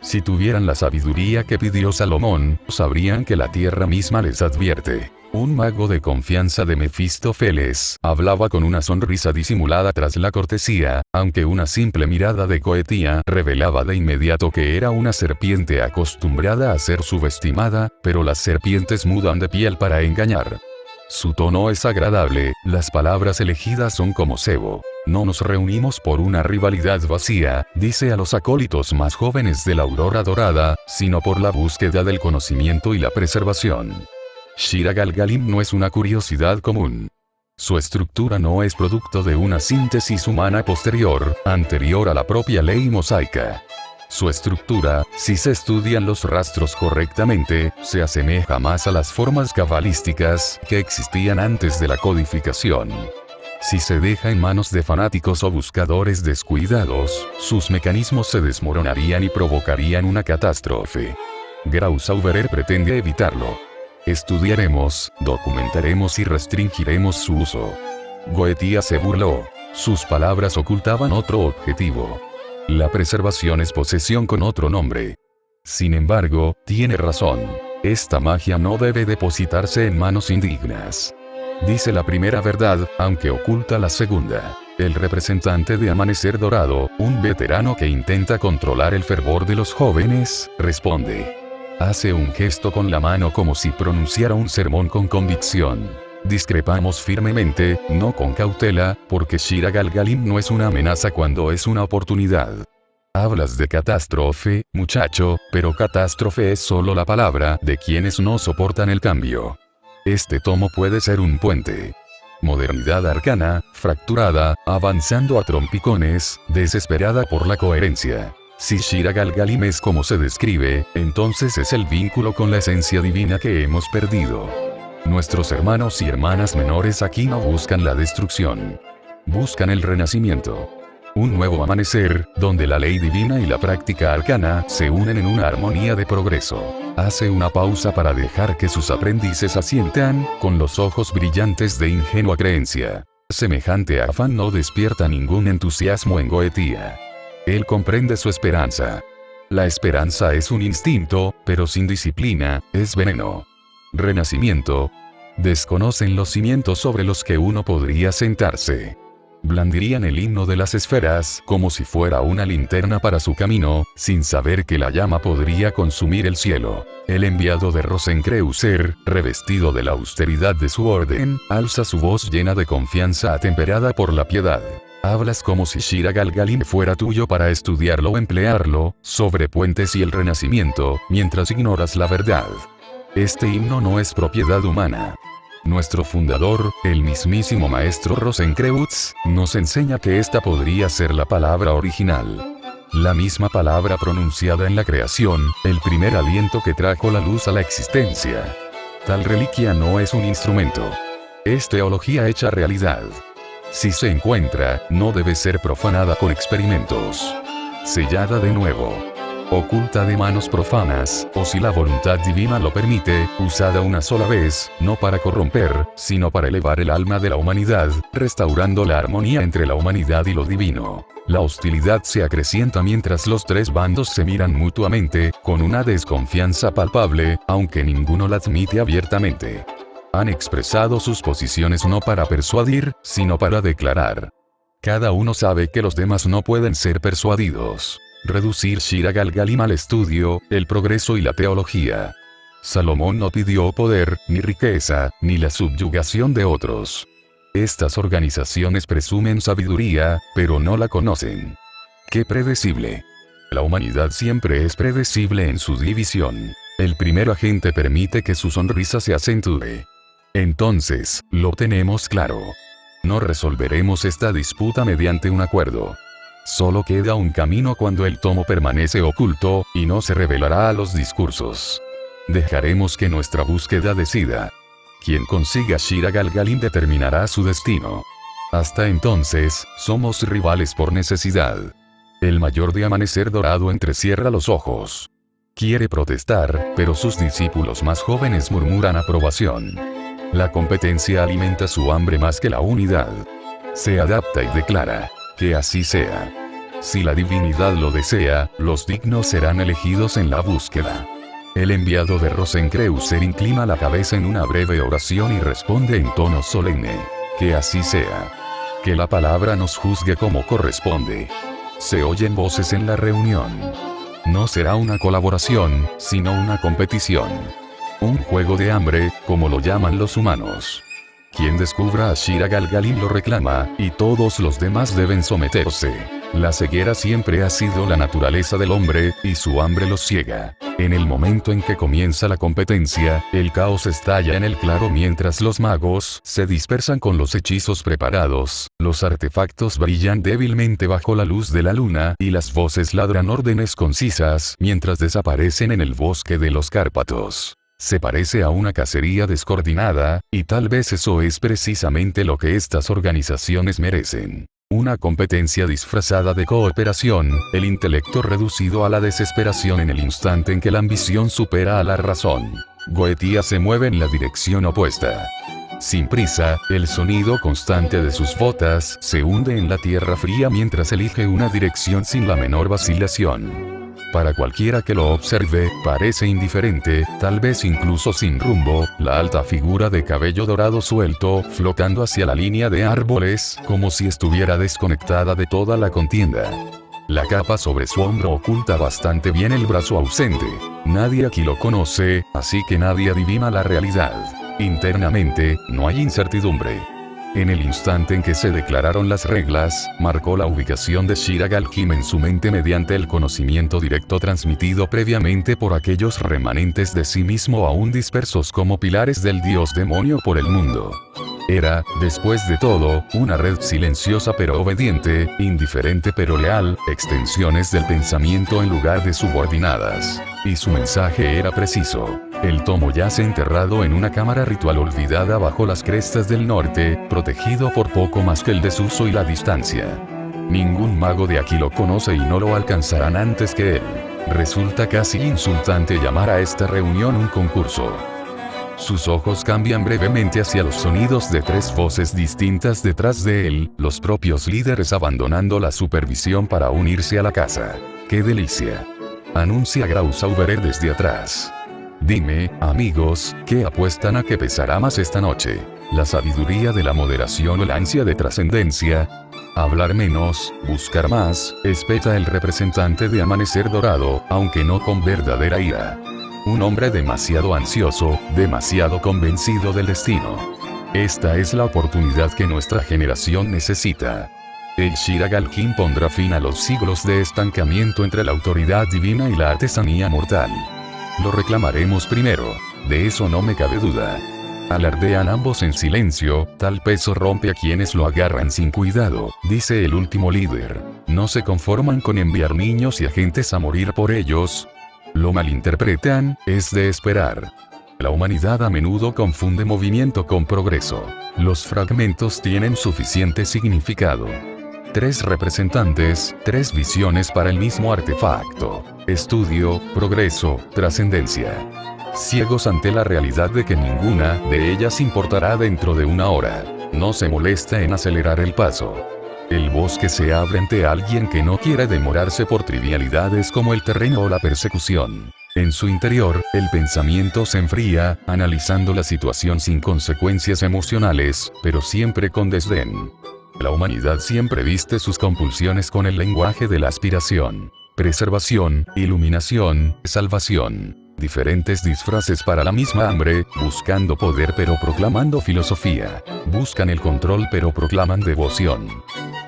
[SPEAKER 1] Si tuvieran la sabiduría que pidió Salomón, sabrían que la tierra misma les advierte. Un mago de confianza de Mefistófeles hablaba con una sonrisa disimulada tras la cortesía, aunque una simple mirada de Goetia revelaba de inmediato que era una serpiente acostumbrada a ser subestimada, pero las serpientes mudan de piel para engañar. Su tono es agradable, las palabras elegidas son como cebo. No nos reunimos por una rivalidad vacía, dice a los acólitos más jóvenes de la aurora dorada, sino por la búsqueda del conocimiento y la preservación. Shira Galgalim no es una curiosidad común. Su estructura no es producto de una síntesis humana posterior, anterior a la propia ley mosaica. Su estructura, si se estudian los rastros correctamente, se asemeja más a las formas cabalísticas que existían antes de la codificación. Si se deja en manos de fanáticos o buscadores descuidados, sus mecanismos se desmoronarían y provocarían una catástrofe. Grausaubert pretende evitarlo. Estudiaremos, documentaremos y restringiremos su uso. Goetia se burló. Sus palabras ocultaban otro objetivo. La preservación es posesión con otro nombre. Sin embargo, tiene razón. Esta magia no debe depositarse en manos indignas. Dice la primera verdad, aunque oculta la segunda. El representante de Amanecer Dorado, un veterano que intenta controlar el fervor de los jóvenes, responde. Hace un gesto con la mano como si pronunciara un sermón con convicción. Discrepamos firmemente, no con cautela, porque Shira Galgalim no es una amenaza cuando es una oportunidad. Hablas de catástrofe, muchacho, pero catástrofe es solo la palabra de quienes no soportan el cambio. Este tomo puede ser un puente. Modernidad arcana, fracturada, avanzando a trompicones, desesperada por la coherencia. Si Shira Galgalim es como se describe, entonces es el vínculo con la esencia divina que hemos perdido. Nuestros hermanos y hermanas menores aquí no buscan la destrucción. Buscan el renacimiento. Un nuevo amanecer, donde la ley divina y la práctica arcana se unen en una armonía de progreso. Hace una pausa para dejar que sus aprendices asientan, con los ojos brillantes de ingenua creencia. Semejante afán no despierta ningún entusiasmo en Goetia. Él comprende su esperanza. La esperanza es un instinto, pero sin disciplina, es veneno. Renacimiento. Desconocen los cimientos sobre los que uno podría sentarse. Blandirían el himno de las esferas como si fuera una linterna para su camino, sin saber que la llama podría consumir el cielo. El enviado de Rosenkreuz, revestido de la austeridad de su orden, alza su voz llena de confianza atemperada por la piedad. Hablas como si Shira Galgalim fuera tuyo para estudiarlo o emplearlo, sobre puentes y el renacimiento, mientras ignoras la verdad. Este himno no es propiedad humana. Nuestro fundador, el mismísimo maestro Rosenkreuz, nos enseña que esta podría ser la palabra original. La misma palabra pronunciada en la creación, el primer aliento que trajo la luz a la existencia. Tal reliquia no es un instrumento. Es teología hecha realidad. Si se encuentra, no debe ser profanada con experimentos. Sellada de nuevo. Oculta de manos profanas, o si la voluntad divina lo permite, usada una sola vez, no para corromper, sino para elevar el alma de la humanidad, restaurando la armonía entre la humanidad y lo divino. La hostilidad se acrecienta mientras los tres bandos se miran mutuamente, con una desconfianza palpable, aunque ninguno la admite abiertamente. Han expresado sus posiciones no para persuadir, sino para declarar. Cada uno sabe que los demás no pueden ser persuadidos. Reducir Shira Galgalim al estudio, el progreso y la teología. Salomón no pidió poder, ni riqueza, ni la subyugación de otros. Estas organizaciones presumen sabiduría, pero no la conocen. ¡Qué predecible! La humanidad siempre es predecible en su división. El primer agente permite que su sonrisa se acentúe. Entonces, lo tenemos claro. No resolveremos esta disputa mediante un acuerdo. Solo queda un camino cuando el tomo permanece oculto, y no se revelará a los discursos. Dejaremos que nuestra búsqueda decida. Quien consiga Shira Galgalim determinará su destino. Hasta entonces, somos rivales por necesidad. El mayor de Amanecer Dorado entrecierra los ojos. Quiere protestar, pero sus discípulos más jóvenes murmuran aprobación. La competencia alimenta su hambre más que la unidad. Se adapta y declara, que así sea. Si la divinidad lo desea, los dignos serán elegidos en la búsqueda. El enviado de Rosencreuser inclina la cabeza en una breve oración y responde en tono solemne, que así sea. Que la palabra nos juzgue como corresponde. Se oyen voces en la reunión. No será una colaboración, sino una competición. Un juego de hambre, como lo llaman los humanos. Quien descubra a Shira Galgalim lo reclama, y todos los demás deben someterse. La ceguera siempre ha sido la naturaleza del hombre, y su hambre los ciega. En el momento en que comienza la competencia, el caos estalla en el claro mientras los magos se dispersan con los hechizos preparados, los artefactos brillan débilmente bajo la luz de la luna y las voces ladran órdenes concisas mientras desaparecen en el bosque de los Cárpatos. Se parece a una cacería descoordinada, y tal vez eso es precisamente lo que estas organizaciones merecen. Una competencia disfrazada de cooperación, el intelecto reducido a la desesperación en el instante en que la ambición supera a la razón. Goetia se mueve en la dirección opuesta. Sin prisa, el sonido constante de sus botas se hunde en la tierra fría mientras elige una dirección sin la menor vacilación. Para cualquiera que lo observe, parece indiferente, tal vez incluso sin rumbo, la alta figura de cabello dorado suelto, flotando hacia la línea de árboles, como si estuviera desconectada de toda la contienda. La capa sobre su hombro oculta bastante bien el brazo ausente. Nadie aquí lo conoce, así que nadie adivina la realidad. Internamente, no hay incertidumbre. En el instante en que se declararon las reglas, marcó la ubicación de Shira Galgalim en su mente mediante el conocimiento directo transmitido previamente por aquellos remanentes de sí mismo aún dispersos como pilares del dios demonio por el mundo. Era, después de todo, una red silenciosa pero obediente, indiferente pero leal, extensiones del pensamiento en lugar de subordinadas. Y su mensaje era preciso. El tomo yace enterrado en una cámara ritual olvidada bajo las crestas del norte, protegido por poco más que el desuso y la distancia. Ningún mago de aquí lo conoce y no lo alcanzarán antes que él. Resulta casi insultante llamar a esta reunión un concurso. Sus ojos cambian brevemente hacia los sonidos de tres voces distintas detrás de él, los propios líderes abandonando la supervisión para unirse a la caza. ¡Qué delicia! Anuncia Grausauberer desde atrás. Dime, amigos, ¿qué apuestan a que pesará más esta noche? ¿La sabiduría de la moderación o la ansia de trascendencia? Hablar menos, buscar más, espeta el representante de Amanecer Dorado, aunque no con verdadera ira. Un hombre demasiado ansioso, demasiado convencido del destino. Esta es la oportunidad que nuestra generación necesita. El Shira Galgalim pondrá fin a los siglos de estancamiento entre la autoridad divina y la artesanía mortal. Lo reclamaremos primero, de eso no me cabe duda. Alardean ambos en silencio, tal peso rompe a quienes lo agarran sin cuidado, dice el último líder. No se conforman con enviar niños y agentes a morir por ellos. Lo malinterpretan, es de esperar. La humanidad a menudo confunde movimiento con progreso. Los fragmentos tienen suficiente significado. Tres representantes, tres visiones para el mismo artefacto. Estudio, progreso, trascendencia. Ciegos ante la realidad de que ninguna de ellas importará dentro de una hora. No se molesta en acelerar el paso. El bosque se abre ante alguien que no quiere demorarse por trivialidades como el terreno o la persecución. En su interior, el pensamiento se enfría, analizando la situación sin consecuencias emocionales, pero siempre con desdén. La humanidad siempre viste sus compulsiones con el lenguaje de la aspiración. Preservación, iluminación, salvación. Diferentes disfraces para la misma hambre, buscando poder pero proclamando filosofía. Buscan el control pero proclaman devoción.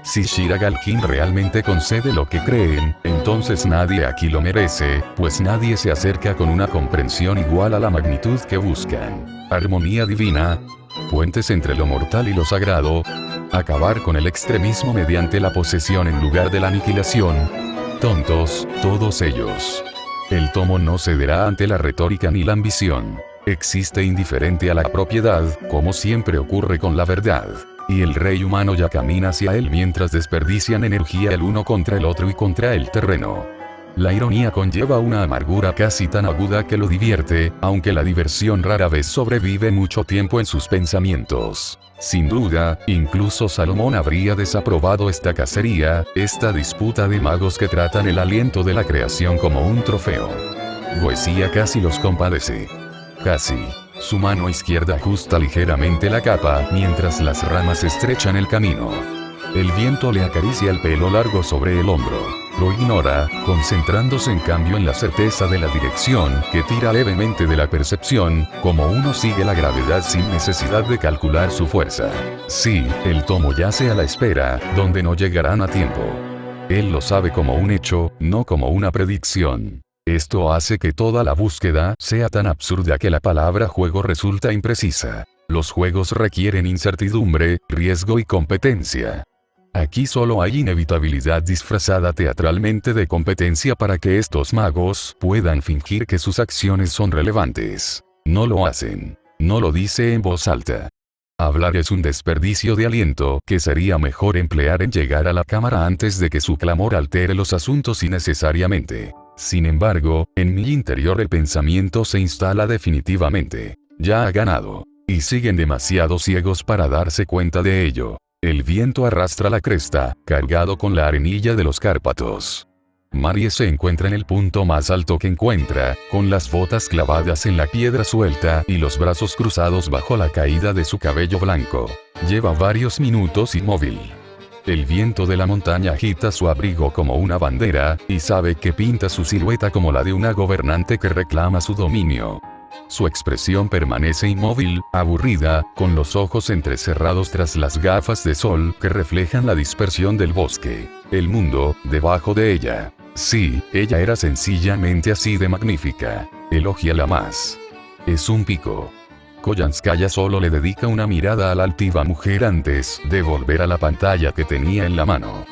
[SPEAKER 1] Si Shiragalkin realmente concede lo que creen, entonces nadie aquí lo merece, pues nadie se acerca con una comprensión igual a la magnitud que buscan. Armonía divina. Puentes entre lo mortal y lo sagrado. Acabar con el extremismo mediante la posesión en lugar de la aniquilación. Tontos, todos ellos. El tomo no cederá ante la retórica ni la ambición. Existe indiferente a la propiedad, como siempre ocurre con la verdad. Y el rey humano ya camina hacia él mientras desperdician energía el uno contra el otro y contra el terreno. La ironía conlleva una amargura casi tan aguda que lo divierte, aunque la diversión rara vez sobrevive mucho tiempo en sus pensamientos. Sin duda, incluso Salomón habría desaprobado esta cacería, esta disputa de magos que tratan el aliento de la creación como un trofeo. Poesía casi los compadece. Casi. Su mano izquierda ajusta ligeramente la capa, mientras las ramas estrechan el camino. El viento le acaricia el pelo largo sobre el hombro. Lo ignora, concentrándose en cambio en la certeza de la dirección, que tira levemente de la percepción, como uno sigue la gravedad sin necesidad de calcular su fuerza. Sí, el tomo yace a la espera, donde no llegarán a tiempo. Él lo sabe como un hecho, no como una predicción. Esto hace que toda la búsqueda sea tan absurda que la palabra juego resulta imprecisa. Los juegos requieren incertidumbre, riesgo y competencia. Aquí solo hay inevitabilidad disfrazada teatralmente de competencia para que estos magos puedan fingir que sus acciones son relevantes. No lo hacen. No lo dice en voz alta. Hablar es un desperdicio de aliento que sería mejor emplear en llegar a la cámara antes de que su clamor altere los asuntos innecesariamente. Sin embargo, en mi interior el pensamiento se instala definitivamente. Ya ha ganado. Y siguen demasiado ciegos para darse cuenta de ello. El viento arrastra la cresta, cargado con la arenilla de los Cárpatos. Marie se encuentra en el punto más alto que encuentra, con las botas clavadas en la piedra suelta y los brazos cruzados bajo la caída de su cabello blanco. Lleva varios minutos inmóvil. El viento de la montaña agita su abrigo como una bandera, y sabe que pinta su silueta como la de una gobernante que reclama su dominio. Su expresión permanece inmóvil, aburrida, con los ojos entrecerrados tras las gafas de sol que reflejan la dispersión del bosque. El mundo, debajo de ella. Sí, ella era sencillamente así de magnífica. Elógiala más. Es un pico. Koyanskaya solo le dedica una mirada a la altiva mujer antes de volver a la pantalla que tenía en la mano.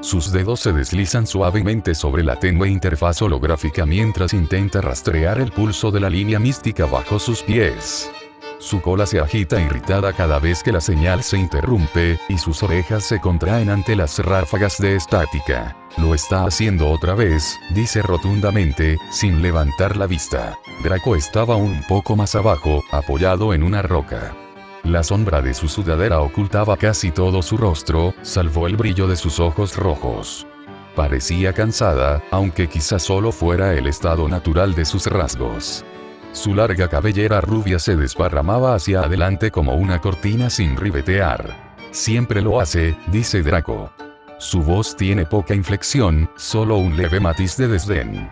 [SPEAKER 1] Sus dedos se deslizan suavemente sobre la tenue interfaz holográfica mientras intenta rastrear el pulso de la línea mística bajo sus pies. Su cola se agita irritada cada vez que la señal se interrumpe, y sus orejas se contraen ante las ráfagas de estática. Lo está haciendo otra vez, dice rotundamente, sin levantar la vista. Draco estaba un poco más abajo, apoyado en una roca. La sombra de su sudadera ocultaba casi todo su rostro, salvo el brillo de sus ojos rojos. Parecía cansada, aunque quizá solo fuera el estado natural de sus rasgos. Su larga cabellera rubia se desparramaba hacia adelante como una cortina sin ribetear. Siempre lo hace, dice Draco. Su voz tiene poca inflexión, solo un leve matiz de desdén.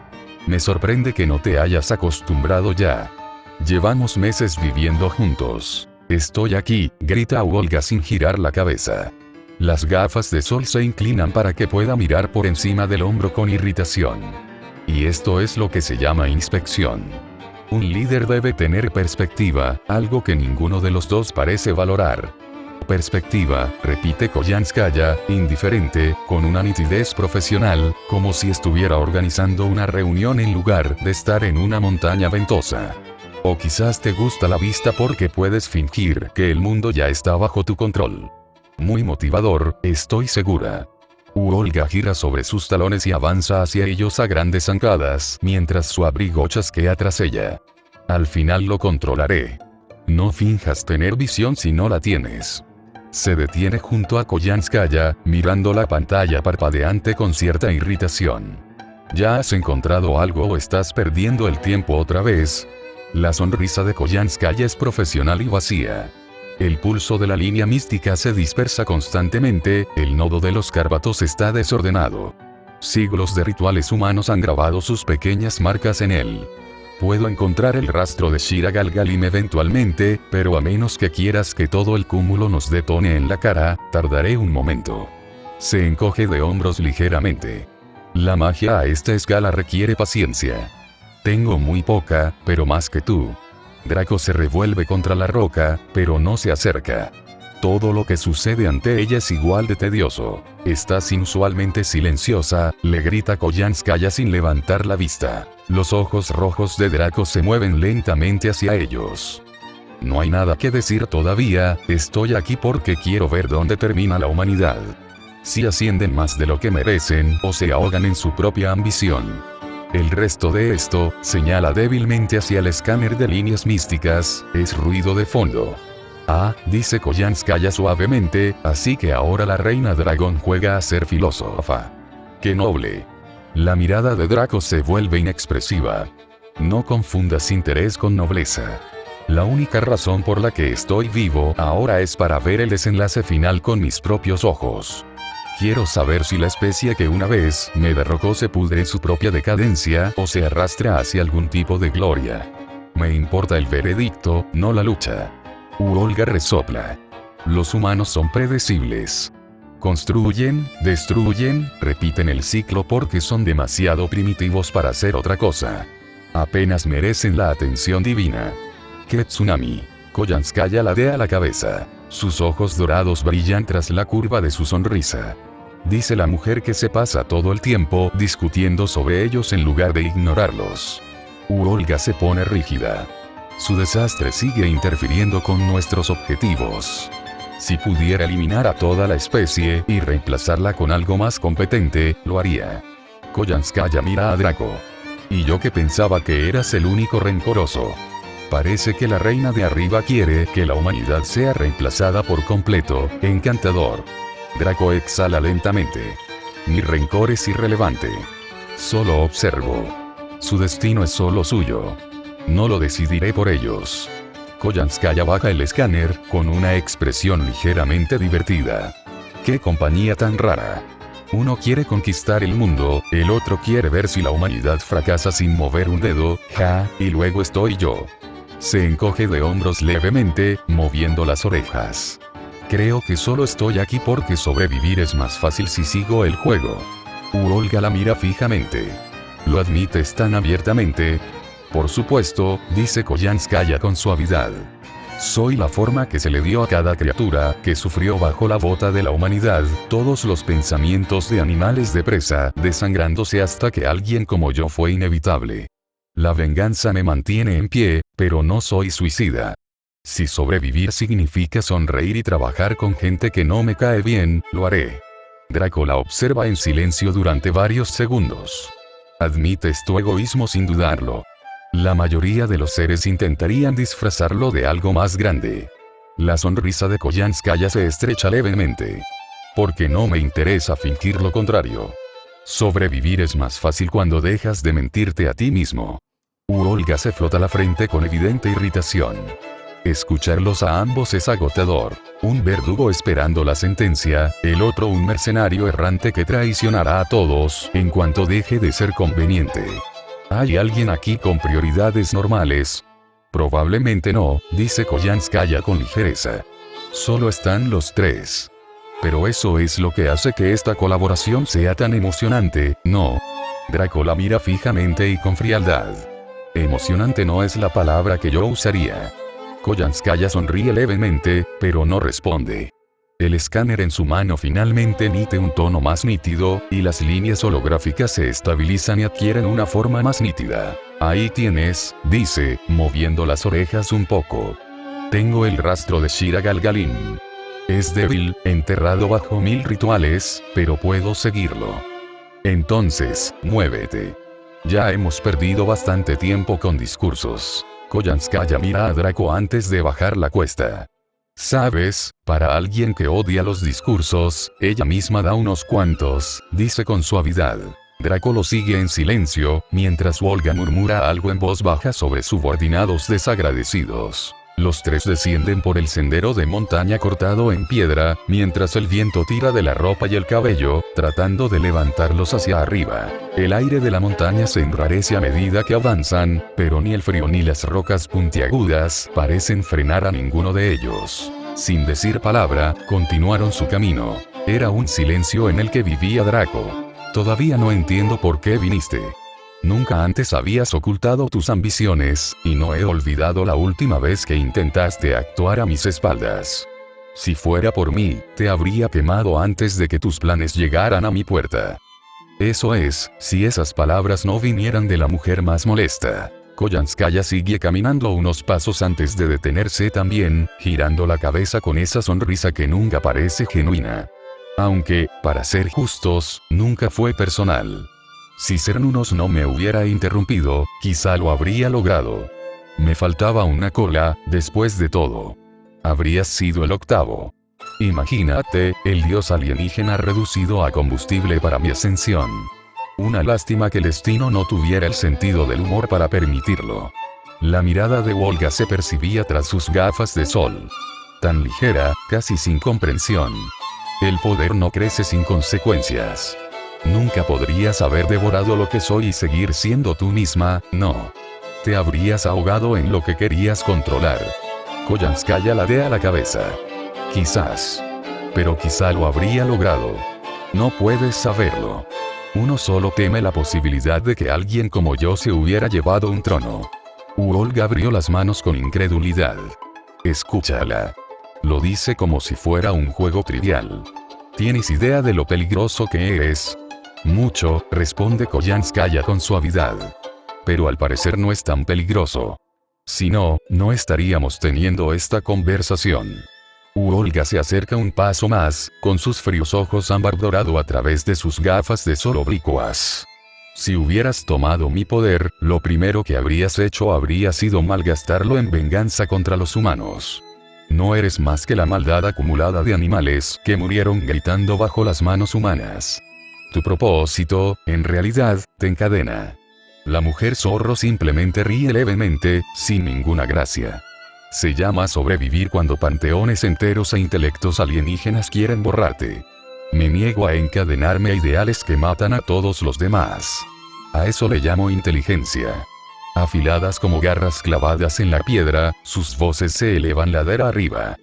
[SPEAKER 1] Me sorprende que no te hayas acostumbrado ya. Llevamos meses viviendo juntos. Estoy aquí, grita Olga sin girar la cabeza. Las gafas de sol se inclinan para que pueda mirar por encima del hombro con irritación. Y esto es lo que se llama inspección. Un líder debe tener perspectiva, algo que ninguno de los dos parece valorar. Perspectiva, repite Koyanskaya, indiferente, con una nitidez profesional, como si estuviera organizando una reunión en lugar de estar en una montaña ventosa. O quizás te gusta la vista porque puedes fingir que el mundo ya está bajo tu control. Muy motivador, estoy segura. Olga gira sobre sus talones y avanza hacia ellos a grandes zancadas, mientras su abrigo chasquea tras ella. Al final lo controlaré. No finjas tener visión si no la tienes. Se detiene junto a Koyanskaya, mirando la pantalla parpadeante con cierta irritación. ¿Ya has encontrado algo o estás perdiendo el tiempo otra vez? La sonrisa de Koyanskaya es profesional y vacía. El pulso de la línea mística se dispersa constantemente, el nodo de los Cárpatos está desordenado. Siglos de rituales humanos han grabado sus pequeñas marcas en él. Puedo encontrar el rastro de Shira Galgalim eventualmente, pero a menos que quieras que todo el cúmulo nos detone en la cara, tardaré un momento. Se encoge de hombros ligeramente. La magia a esta escala requiere paciencia. Tengo muy poca, pero más que tú. Draco se revuelve contra la roca, pero no se acerca. Todo lo que sucede ante ella es igual de tedioso. Estás inusualmente silenciosa, le grita Koyanskaya sin levantar la vista. Los ojos rojos de Draco se mueven lentamente hacia ellos. No hay nada que decir todavía, estoy aquí porque quiero ver dónde termina la humanidad. Si ascienden más de lo que merecen o se ahogan en su propia ambición. El resto de esto, señala débilmente hacia el escáner de líneas místicas, es ruido de fondo. Ah, dice Koyanskaya suavemente, así que ahora la reina dragón juega a ser filósofa. ¡Qué noble! La mirada de Draco se vuelve inexpresiva. No confundas interés con nobleza. La única razón por la que estoy vivo ahora es para ver el desenlace final con mis propios ojos. Quiero saber si la especie que una vez me derrocó se pudre en su propia decadencia o se arrastra hacia algún tipo de gloria. Me importa el veredicto, no la lucha. Uolga resopla. Los humanos son predecibles. Construyen, destruyen, repiten el ciclo porque son demasiado primitivos para hacer otra cosa. Apenas merecen la atención divina. ¡Qué tsunami! Koyanskaya ladea la cabeza. Sus ojos dorados brillan tras la curva de su sonrisa. Dice la mujer que se pasa todo el tiempo discutiendo sobre ellos en lugar de ignorarlos. Uolga se pone rígida. Su desastre sigue interfiriendo con nuestros objetivos. Si pudiera eliminar a toda la especie y reemplazarla con algo más competente, lo haría. Koyanskaya mira a Draco. Y yo que pensaba que eras el único rencoroso. Parece que la reina de arriba quiere que la humanidad sea reemplazada por completo, encantador. Draco exhala lentamente. Mi rencor es irrelevante. Solo observo. Su destino es solo suyo. No lo decidiré por ellos. Koyanskaya baja el escáner, con una expresión ligeramente divertida. ¡Qué compañía tan rara! Uno quiere conquistar el mundo, el otro quiere ver si la humanidad fracasa sin mover un dedo, y luego estoy yo. Se encoge de hombros levemente, moviendo las orejas. Creo que solo estoy aquí porque sobrevivir es más fácil si sigo el juego. Uolga la mira fijamente. ¿Lo admites tan abiertamente? Por supuesto, dice Koyanskaya con suavidad. Soy la forma que se le dio a cada criatura que sufrió bajo la bota de la humanidad, todos los pensamientos de animales de presa, desangrándose hasta que alguien como yo fue inevitable. La venganza me mantiene en pie, pero no soy suicida. Si sobrevivir significa sonreír y trabajar con gente que no me cae bien, lo haré. Draco la observa en silencio durante varios segundos. Admites tu egoísmo sin dudarlo. La mayoría de los seres intentarían disfrazarlo de algo más grande. La sonrisa de Koyanskaya se estrecha levemente. Porque no me interesa fingir lo contrario. Sobrevivir es más fácil cuando dejas de mentirte a ti mismo. Uolga se frota la frente con evidente irritación. Escucharlos a ambos es agotador. Un verdugo esperando la sentencia, el otro un mercenario errante que traicionará a todos en cuanto deje de ser conveniente. ¿Hay alguien aquí con prioridades normales? Probablemente no, dice Koyanskaya con ligereza. Solo están los tres. Pero eso es lo que hace que esta colaboración sea tan emocionante, ¿no? Draco la mira fijamente y con frialdad. Emocionante no es la palabra que yo usaría. Koyanskaya sonríe levemente, pero no responde. El escáner en su mano finalmente emite un tono más nítido, y las líneas holográficas se estabilizan y adquieren una forma más nítida. Ahí tienes, dice, moviendo las orejas un poco. Tengo el rastro de Shira Galgalim. Es débil, enterrado bajo 1000 rituales, pero puedo seguirlo. Entonces, muévete. Ya hemos perdido bastante tiempo con discursos. Koyanskaya mira a Draco antes de bajar la cuesta. Sabes, para alguien que odia los discursos, ella misma da unos cuantos, dice con suavidad. Draco lo sigue en silencio, mientras Uolga murmura algo en voz baja sobre subordinados desagradecidos. Los tres descienden por el sendero de montaña cortado en piedra, mientras el viento tira de la ropa y el cabello, tratando de levantarlos hacia arriba. El aire de la montaña se enrarece a medida que avanzan, pero ni el frío ni las rocas puntiagudas parecen frenar a ninguno de ellos. Sin decir palabra, continuaron su camino. Era un silencio en el que vivía Draco. Todavía no entiendo por qué viniste. Nunca antes habías ocultado tus ambiciones, y no he olvidado la última vez que intentaste actuar a mis espaldas. Si fuera por mí, te habría quemado antes de que tus planes llegaran a mi puerta. Eso es, si esas palabras no vinieran de la mujer más molesta. Koyanskaya sigue caminando unos pasos antes de detenerse también, girando la cabeza con esa sonrisa que nunca parece genuina. Aunque, para ser justos, nunca fue personal. Si Cernunnos no me hubiera interrumpido, quizá lo habría logrado. Me faltaba una cola, después de todo. Habrías sido el octavo. Imagínate, el dios alienígena reducido a combustible para mi ascensión. Una lástima que el destino no tuviera el sentido del humor para permitirlo. La mirada de Volga se percibía tras sus gafas de sol. Tan ligera, casi sin comprensión. El poder no crece sin consecuencias. Nunca podrías haber devorado lo que soy y seguir siendo tú misma, no. Te habrías ahogado en lo que querías controlar. Koyanskaya ladea la cabeza. Quizás. Pero quizá lo habría logrado. No puedes saberlo. Uno solo teme la posibilidad de que alguien como yo se hubiera llevado un trono. Olga abrió las manos con incredulidad. Escúchala. Lo dice como si fuera un juego trivial. ¿Tienes idea de lo peligroso que eres? Mucho, responde Koyanskaya con suavidad. Pero al parecer no es tan peligroso. Si no, no estaríamos teniendo esta conversación. Olga se acerca un paso más, con sus fríos ojos ámbar dorado a través de sus gafas de sol oblicuas. Si hubieras tomado mi poder, lo primero que habrías hecho habría sido malgastarlo en venganza contra los humanos. No eres más que la maldad acumulada de animales que murieron gritando bajo las manos humanas. Tu propósito, en realidad, te encadena. La mujer zorro simplemente ríe levemente, sin ninguna gracia. Se llama sobrevivir cuando panteones enteros e intelectos alienígenas quieren borrarte. Me niego a encadenarme a ideales que matan a todos los demás. A eso le llamo inteligencia. Afiladas como garras clavadas en la piedra, sus voces se elevan ladera arriba.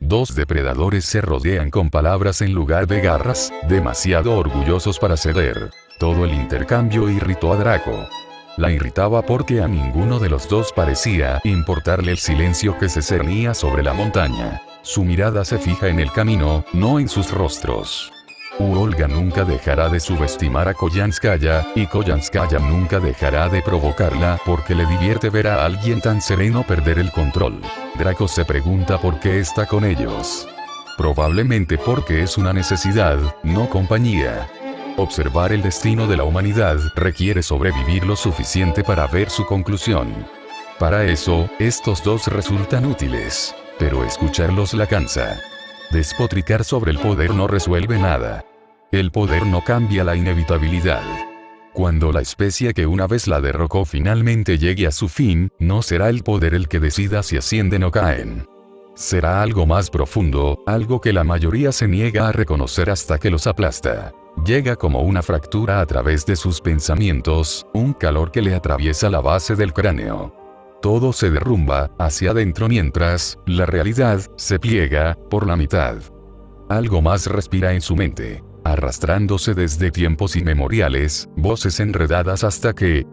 [SPEAKER 1] Dos depredadores se rodean con palabras en lugar de garras, demasiado orgullosos para ceder. Todo el intercambio irritó a Draco. La irritaba porque a ninguno de los dos parecía importarle el silencio que se cernía sobre la montaña. Su mirada se fija en el camino, no en sus rostros. Olga nunca dejará de subestimar a Koyanskaya, y Koyanskaya nunca dejará de provocarla porque le divierte ver a alguien tan sereno perder el control. Draco se pregunta por qué está con ellos. Probablemente porque es una necesidad, no compañía. Observar el destino de la humanidad requiere sobrevivir lo suficiente para ver su conclusión. Para eso, estos dos resultan útiles, pero escucharlos la cansa. Despotricar sobre el poder no resuelve nada. El poder no cambia la inevitabilidad. Cuando la especie que una vez la derrocó finalmente llegue a su fin, no será el poder el que decida si ascienden o caen. Será algo más profundo, algo que la mayoría se niega a reconocer hasta que los aplasta. Llega como una fractura a través de sus pensamientos, un calor que le atraviesa la base del cráneo. Todo se derrumba hacia adentro mientras la realidad se pliega por la mitad. Algo más respira en su mente, arrastrándose desde tiempos inmemoriales, voces enredadas hasta que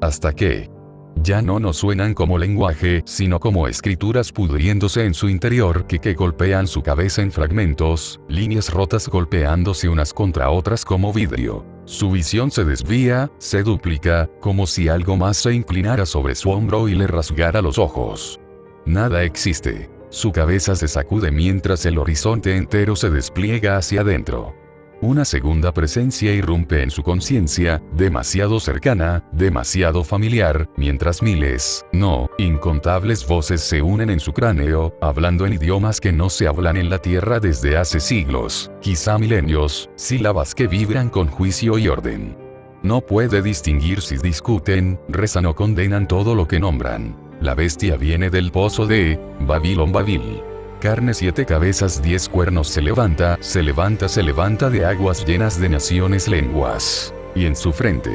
[SPEAKER 1] ya no nos suenan como lenguaje, sino como escrituras pudriéndose en su interior que golpean su cabeza en fragmentos, líneas rotas golpeándose unas contra otras como vidrio. Su visión se desvía, se duplica, como si algo más se inclinara sobre su hombro y le rasgara los ojos. Nada existe. Su cabeza se sacude mientras el horizonte entero se despliega hacia adentro. Una segunda presencia irrumpe en su conciencia, demasiado cercana, demasiado familiar, mientras miles, no, incontables voces se unen en su cráneo, hablando en idiomas que no se hablan en la Tierra desde hace siglos, quizá milenios, sílabas que vibran con juicio y orden. No puede distinguir si discuten, rezan o condenan todo lo que nombran. La bestia viene del pozo de Babilón Babil. Carne 7 cabezas 10 cuernos se levanta de aguas llenas de naciones lenguas. Y en su frente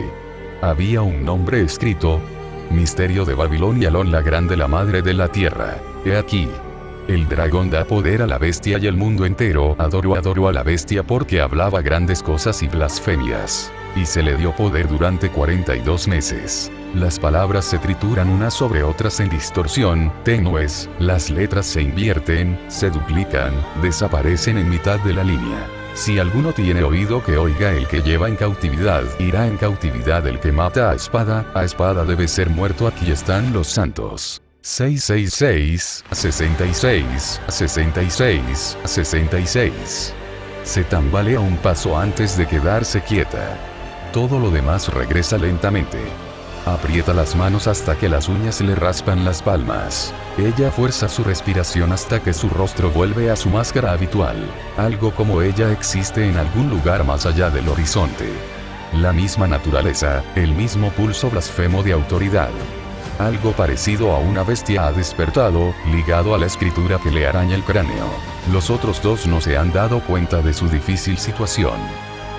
[SPEAKER 1] había un nombre escrito: Misterio de Babilón y Alón la grande, la madre de la tierra. He aquí. El dragón da poder a la bestia y el mundo entero adoró a la bestia porque hablaba grandes cosas y blasfemias. Y se le dio poder durante 42 meses. Las palabras se trituran unas sobre otras en distorsión tenues, las letras se invierten, se duplican, desaparecen en mitad de la línea. Si alguno tiene oído que oiga, el que lleva en cautividad irá en cautividad, el que mata a espada debe ser muerto. Aquí están los santos. 666, 66, 66, 66. Se tambalea un paso antes de quedarse quieta. Todo lo demás regresa lentamente. Aprieta las manos hasta que las uñas le raspan las palmas. Ella fuerza su respiración hasta que su rostro vuelve a su máscara habitual. Algo como ella existe en algún lugar más allá del horizonte. La misma naturaleza, el mismo pulso blasfemo de autoridad. Algo parecido a una bestia ha despertado, ligado a la escritura que le araña el cráneo. Los otros dos no se han dado cuenta de su difícil situación.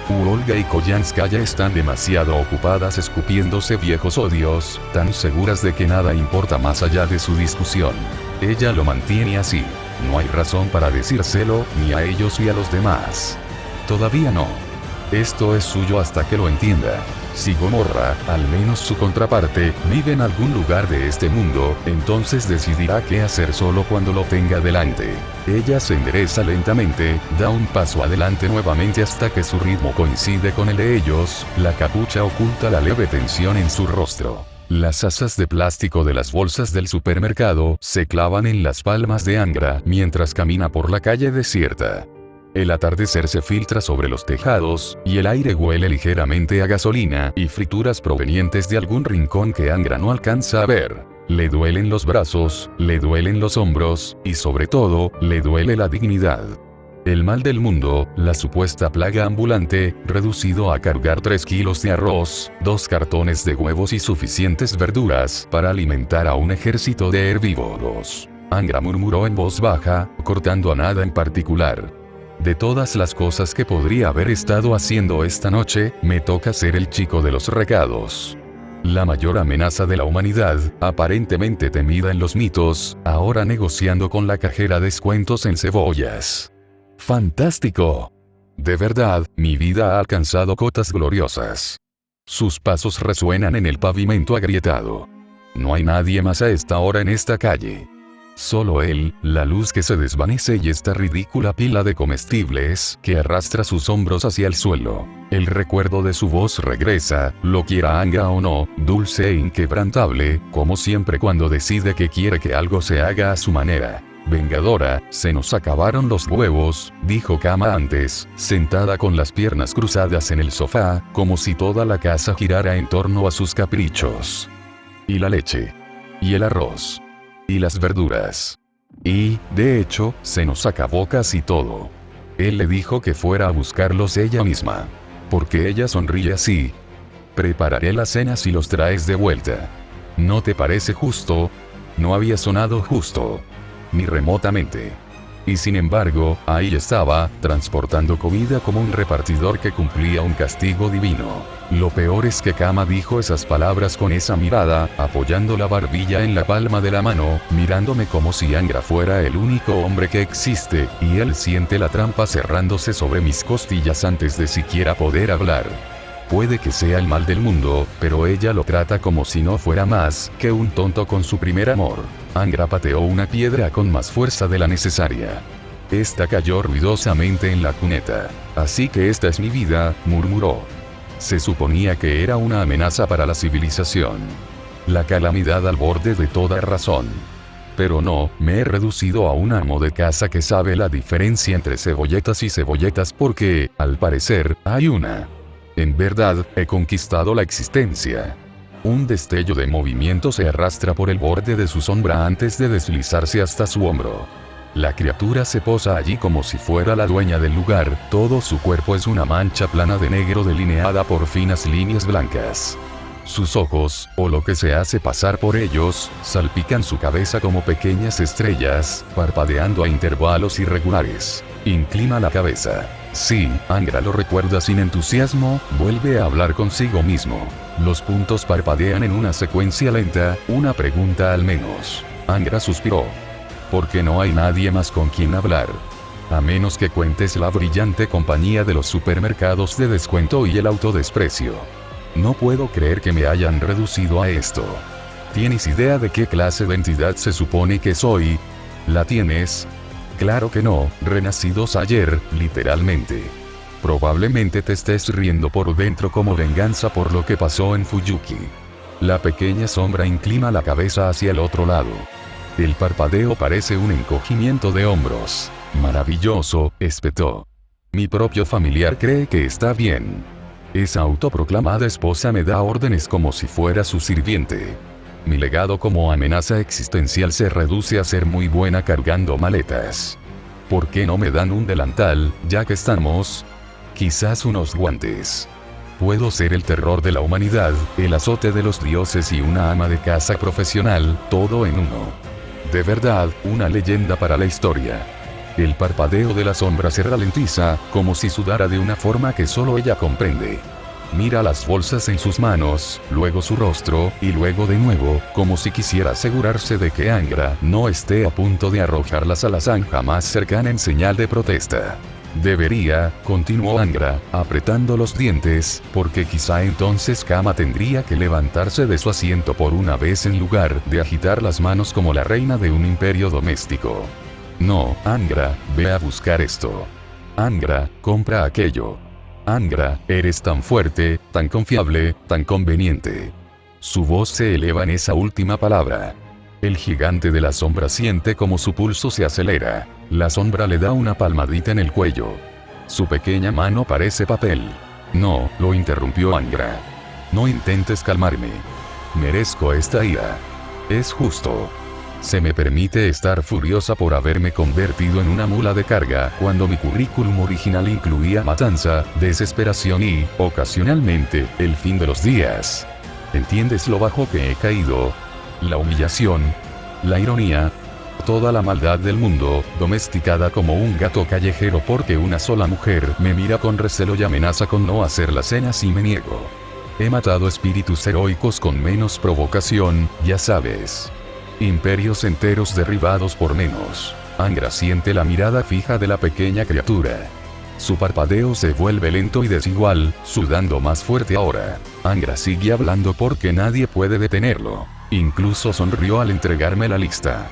[SPEAKER 1] Olga y Koyanskaya están demasiado ocupadas escupiéndose viejos odios, tan seguras de que nada importa más allá de su discusión. Ella lo mantiene así. No hay razón para decírselo, ni a ellos ni a los demás. Todavía no. Esto es suyo hasta que lo entienda. Si Gomorra, al menos su contraparte, vive en algún lugar de este mundo, entonces decidirá qué hacer solo cuando lo tenga delante. Ella se endereza lentamente, da un paso adelante nuevamente hasta que su ritmo coincide con el de ellos, la capucha oculta la leve tensión en su rostro. Las asas de plástico de las bolsas del supermercado se clavan en las palmas de Angra mientras camina por la calle desierta. El atardecer se filtra sobre los tejados, y el aire huele ligeramente a gasolina y frituras provenientes de algún rincón que Angra no alcanza a ver. Le duelen los brazos, le duelen los hombros, y sobre todo, le duele la dignidad. El mal del mundo, la supuesta plaga ambulante, reducido a cargar 3 kilos de arroz, 2 cartones de huevos y suficientes verduras para alimentar a un ejército de herbívoros. Angra murmuró en voz baja, cortando a nada en particular. De todas las cosas que podría haber estado haciendo esta noche, me toca ser el chico de los recados. La mayor amenaza de la humanidad, aparentemente temida en los mitos, ahora negociando con la cajera descuentos en cebollas. ¡Fantástico! De verdad, mi vida ha alcanzado cotas gloriosas. Sus pasos resuenan en el pavimento agrietado. No hay nadie más a esta hora en esta calle. Solo él, la luz que se desvanece y esta ridícula pila de comestibles que arrastra sus hombros hacia el suelo. El recuerdo de su voz regresa, lo quiera Angra o no, dulce e inquebrantable, como siempre cuando decide que quiere que algo se haga a su manera. Vengadora, se nos acabaron los huevos, dijo Kama antes, sentada con las piernas cruzadas en el sofá, como si toda la casa girara en torno a sus caprichos. Y la leche. Y el arroz. Y las verduras. Y, de hecho, se nos acabó casi todo. Él le dijo que fuera a buscarlos ella misma. Porque ella sonríe así. Prepararé la cena si los traes de vuelta. ¿No te parece justo? No había sonado justo. Ni remotamente. Y sin embargo, ahí estaba, transportando comida como un repartidor que cumplía un castigo divino. Lo peor es que Kama dijo esas palabras con esa mirada, apoyando la barbilla en la palma de la mano, mirándome como si Angra fuera el único hombre que existe, y él siente la trampa cerrándose sobre mis costillas antes de siquiera poder hablar. Puede que sea el mal del mundo, pero ella lo trata como si no fuera más que un tonto con su primer amor. Angra pateó una piedra con más fuerza de la necesaria. Esta cayó ruidosamente en la cuneta. Así que esta es mi vida, murmuró. Se suponía que era una amenaza para la civilización. La calamidad al borde de toda razón. Pero no, me he reducido a un amo de casa que sabe la diferencia entre cebolletas y cebolletas porque, al parecer, hay una. En verdad, he conquistado la existencia. Un destello de movimiento se arrastra por el borde de su sombra antes de deslizarse hasta su hombro. La criatura se posa allí como si fuera la dueña del lugar, todo su cuerpo es una mancha plana de negro delineada por finas líneas blancas. Sus ojos, o lo que se hace pasar por ellos, salpican su cabeza como pequeñas estrellas, parpadeando a intervalos irregulares. Inclina la cabeza. Sí, Angra lo recuerda sin entusiasmo, vuelve a hablar consigo mismo. Los puntos parpadean en una secuencia lenta, una pregunta al menos. Angra suspiró. Porque no hay nadie más con quien hablar. A menos que cuentes la brillante compañía de los supermercados de descuento y el autodesprecio. No puedo creer que me hayan reducido a esto. ¿Tienes idea de qué clase de entidad se supone que soy? ¿La tienes? Claro que no, renacidos ayer, literalmente. Probablemente te estés riendo por dentro como venganza por lo que pasó en Fuyuki. La pequeña sombra inclina la cabeza hacia el otro lado. El parpadeo parece un encogimiento de hombros. Maravilloso, espetó. Mi propio familiar cree que está bien. Esa autoproclamada esposa me da órdenes como si fuera su sirviente. Mi legado como amenaza existencial se reduce a ser muy buena cargando maletas. ¿Por qué no me dan un delantal, ya que estamos? Quizás unos guantes. Puedo ser el terror de la humanidad, el azote de los dioses y una ama de casa profesional, todo en uno. De verdad, una leyenda para la historia. El parpadeo de la sombra se ralentiza, como si sudara de una forma que solo ella comprende. Mira las bolsas en sus manos, luego su rostro, y luego de nuevo, como si quisiera asegurarse de que Angra no esté a punto de arrojarlas a la zanja más cercana en señal de protesta. Debería, continuó Angra, apretando los dientes, porque quizá entonces Kama tendría que levantarse de su asiento por una vez en lugar de agitar las manos como la reina de un imperio doméstico. No, Angra, ve a buscar esto. Angra, compra aquello. Angra, eres tan fuerte, tan confiable, tan conveniente. Su voz se eleva en esa última palabra. El gigante de la sombra siente como su pulso se acelera. La sombra le da una palmadita en el cuello. Su pequeña mano parece papel. No, lo interrumpió Angra. No intentes calmarme. Merezco esta ira. Es justo. Se me permite estar furiosa por haberme convertido en una mula de carga cuando mi currículum original incluía matanza, desesperación y, ocasionalmente, el fin de los días. ¿Entiendes lo bajo que he caído? La humillación, la ironía, toda la maldad del mundo, domesticada como un gato callejero porque una sola mujer me mira con recelo y amenaza con no hacer la cena si me niego. He matado espíritus heroicos con menos provocación, ya sabes. Imperios enteros derribados por menos. Angra siente la mirada fija de la pequeña criatura. Su parpadeo se vuelve lento y desigual, sudando más fuerte ahora. Angra sigue hablando porque nadie puede detenerlo. Incluso sonrió al entregarme la lista.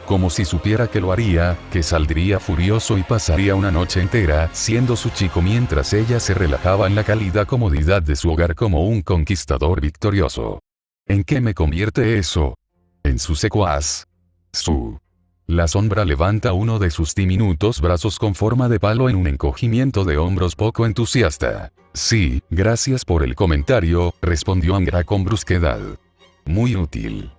[SPEAKER 1] Como si supiera que lo haría, que saldría furioso y pasaría una noche entera siendo su chico mientras ella se relajaba en la cálida comodidad de su hogar como un conquistador victorioso. ¿En qué me convierte eso? En su secuaz. La sombra levanta uno de sus diminutos brazos con forma de palo en un encogimiento de hombros poco entusiasta. Sí, gracias por el comentario, respondió Angra con brusquedad. Muy útil.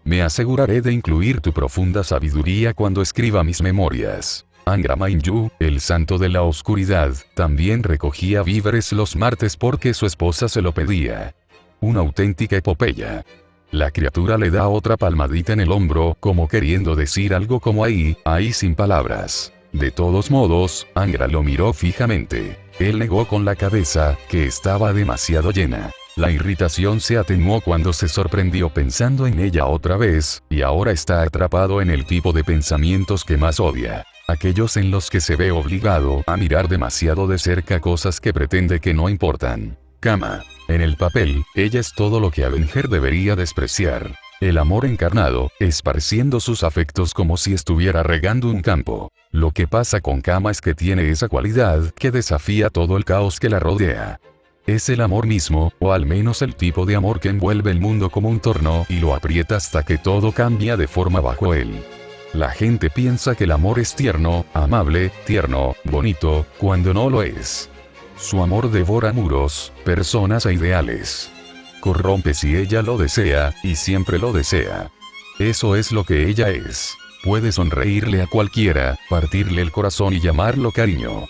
[SPEAKER 1] Me aseguraré de incluir tu profunda sabiduría cuando escriba mis memorias. Angra Mainyu, el santo de la oscuridad, también recogía víveres los martes porque su esposa se lo pedía. Una auténtica epopeya. La criatura le da otra palmadita en el hombro, como queriendo decir algo como ahí sin palabras. De todos modos, Angra lo miró fijamente. Él negó con la cabeza, que estaba demasiado llena. La irritación se atenuó cuando se sorprendió pensando en ella otra vez, y ahora está atrapado en el tipo de pensamientos que más odia. Aquellos en los que se ve obligado a mirar demasiado de cerca cosas que pretende que no importan. Kama. En el papel, ella es todo lo que Avenger debería despreciar. El amor encarnado, esparciendo sus afectos como si estuviera regando un campo. Lo que pasa con Kama es que tiene esa cualidad que desafía todo el caos que la rodea. Es el amor mismo, o al menos el tipo de amor que envuelve el mundo como un torno y lo aprieta hasta que todo cambia de forma bajo él. La gente piensa que el amor es tierno, amable, tierno, bonito, cuando no lo es. Su amor devora muros, personas e ideales. Corrompe si ella lo desea, y siempre lo desea. Eso es lo que ella es. Puede sonreírle a cualquiera, partirle el corazón y llamarlo cariño.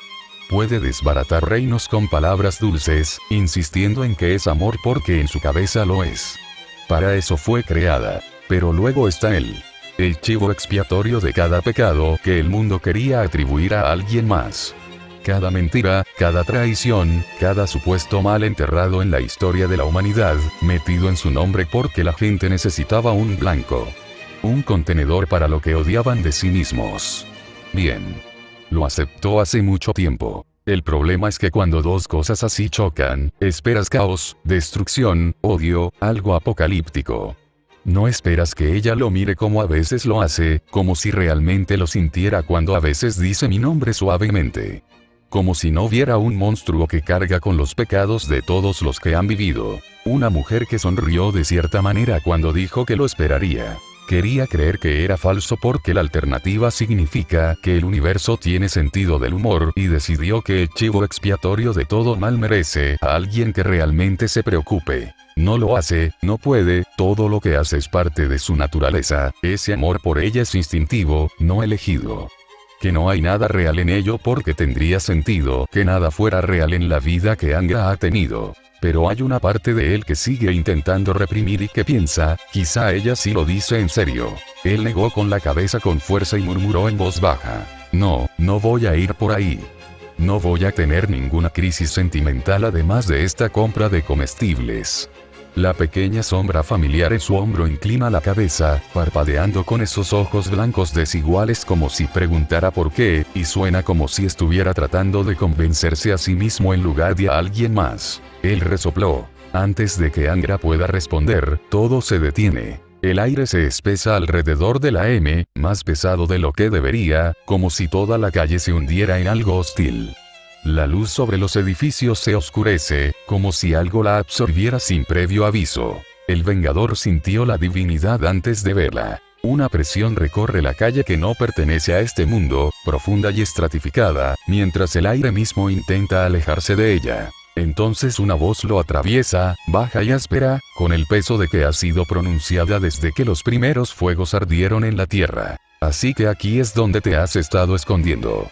[SPEAKER 1] puede desbaratar reinos con palabras dulces, insistiendo en que es amor porque en su cabeza lo es. Para eso fue creada. Pero luego está él. El chivo expiatorio de cada pecado que el mundo quería atribuir a alguien más. Cada mentira, cada traición, cada supuesto mal enterrado en la historia de la humanidad, metido en su nombre porque la gente necesitaba un blanco. Un contenedor para lo que odiaban de sí mismos. Bien. Lo aceptó hace mucho tiempo. El problema es que cuando dos cosas así chocan, esperas caos, destrucción, odio, algo apocalíptico. No esperas que ella lo mire como a veces lo hace, como si realmente lo sintiera cuando a veces dice mi nombre suavemente. Como si no viera un monstruo que carga con los pecados de todos los que han vivido. Una mujer que sonrió de cierta manera cuando dijo que lo esperaría. Quería creer que era falso porque la alternativa significa que el universo tiene sentido del humor y decidió que el chivo expiatorio de todo mal merece a alguien que realmente se preocupe. No lo hace, no puede, todo lo que hace es parte de su naturaleza, ese amor por ella es instintivo, no elegido. Que no hay nada real en ello porque tendría sentido que nada fuera real en la vida que Angra ha tenido. Pero hay una parte de él que sigue intentando reprimir y que piensa, quizá ella sí lo dice en serio. Él negó con la cabeza con fuerza y murmuró en voz baja. No, no voy a ir por ahí. No voy a tener ninguna crisis sentimental además de esta compra de comestibles. La pequeña sombra familiar en su hombro inclina la cabeza, parpadeando con esos ojos blancos desiguales como si preguntara por qué, y suena como si estuviera tratando de convencerse a sí mismo en lugar de a alguien más. Él resopló. Antes de que Angra pueda responder, todo se detiene. El aire se espesa alrededor de la M, más pesado de lo que debería, como si toda la calle se hundiera en algo hostil. La luz sobre los edificios se oscurece, como si algo la absorbiera sin previo aviso. El Vengador sintió la divinidad antes de verla. Una presión recorre la calle que no pertenece a este mundo, profunda y estratificada, mientras el aire mismo intenta alejarse de ella. Entonces una voz lo atraviesa, baja y áspera, con el peso de que ha sido pronunciada desde que los primeros fuegos ardieron en la tierra. Así que aquí es donde te has estado escondiendo.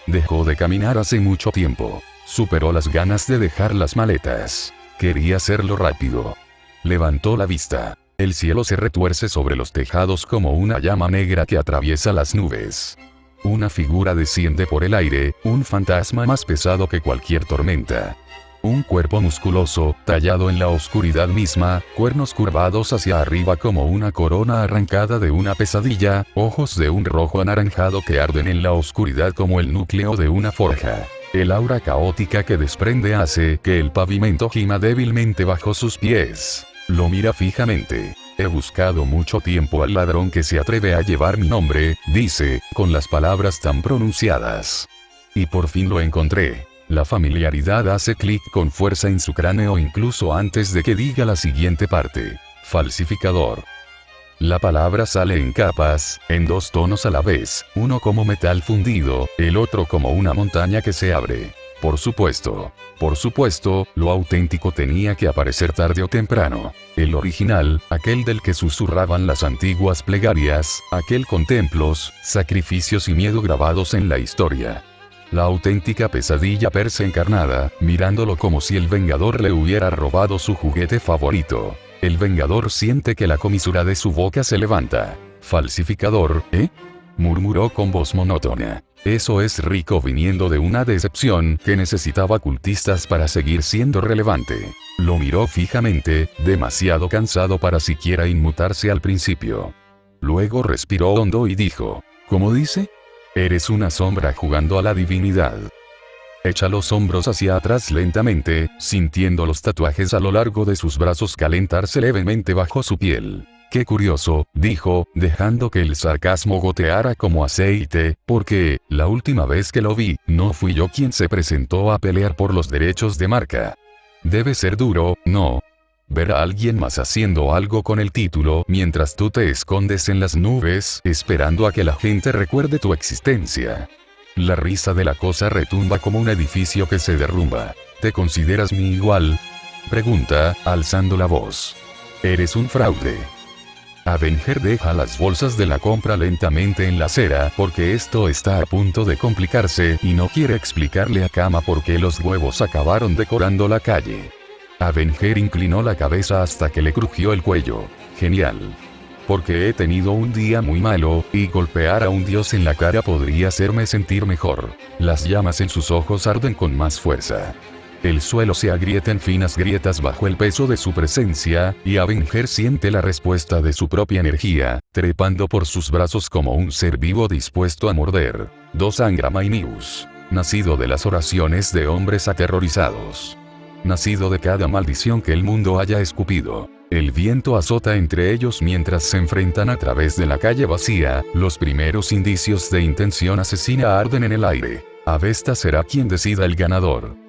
[SPEAKER 1] Dejó de caminar hace mucho tiempo. Superó las ganas de dejar las maletas. Quería hacerlo rápido. Levantó la vista. El cielo se retuerce sobre los tejados como una llama negra que atraviesa las nubes. Una figura desciende por el aire, un fantasma más pesado que cualquier tormenta. Un cuerpo musculoso, tallado en la oscuridad misma, cuernos curvados hacia arriba como una corona arrancada de una pesadilla, ojos de un rojo anaranjado que arden en la oscuridad como el núcleo de una forja. El aura caótica que desprende hace que el pavimento gima débilmente bajo sus pies. Lo mira fijamente. He buscado mucho tiempo al ladrón que se atreve a llevar mi nombre, dice, con las palabras tan pronunciadas. Y por fin lo encontré. La familiaridad hace clic con fuerza en su cráneo incluso antes de que diga la siguiente parte. Falsificador. La palabra sale en capas, en dos tonos a la vez, uno como metal fundido, el otro como una montaña que se abre. Por supuesto, lo auténtico tenía que aparecer tarde o temprano. El original, aquel del que susurraban las antiguas plegarias, aquel con templos, sacrificios y miedo grabados en la historia. La auténtica pesadilla persa encarnada, mirándolo como si el Vengador le hubiera robado su juguete favorito. El Vengador siente que la comisura de su boca se levanta. Falsificador, ¿eh? Murmuró con voz monótona. Eso es rico viniendo de una decepción que necesitaba cultistas para seguir siendo relevante. Lo miró fijamente, demasiado cansado para siquiera inmutarse al principio. Luego respiró hondo y dijo, ¿cómo dice? Eres una sombra jugando a la divinidad. Echa los hombros hacia atrás lentamente, sintiendo los tatuajes a lo largo de sus brazos calentarse levemente bajo su piel. Qué curioso, dijo, dejando que el sarcasmo goteara como aceite, porque, la última vez que lo vi, no fui yo quien se presentó a pelear por los derechos de marca. Debe ser duro, ¿no? Ver a alguien más haciendo algo con el título mientras tú te escondes en las nubes, esperando a que la gente recuerde tu existencia. La risa de la cosa retumba como un edificio que se derrumba. ¿Te consideras mi igual? Pregunta, alzando la voz. Eres un fraude. Avenger deja las bolsas de la compra lentamente en la acera porque esto está a punto de complicarse y no quiere explicarle a Kama por qué los huevos acabaron decorando la calle. Avenger inclinó la cabeza hasta que le crujió el cuello. Genial. Porque he tenido un día muy malo, y golpear a un dios en la cara podría hacerme sentir mejor. Las llamas en sus ojos arden con más fuerza. El suelo se agrieta en finas grietas bajo el peso de su presencia, y Avenger siente la respuesta de su propia energía, trepando por sus brazos como un ser vivo dispuesto a morder. Dos Angramainius. Nacido de las oraciones de hombres aterrorizados. Nacido de cada maldición que el mundo haya escupido. El viento azota entre ellos mientras se enfrentan a través de la calle vacía, los primeros indicios de intención asesina arden en el aire. Avesta será quien decida el ganador.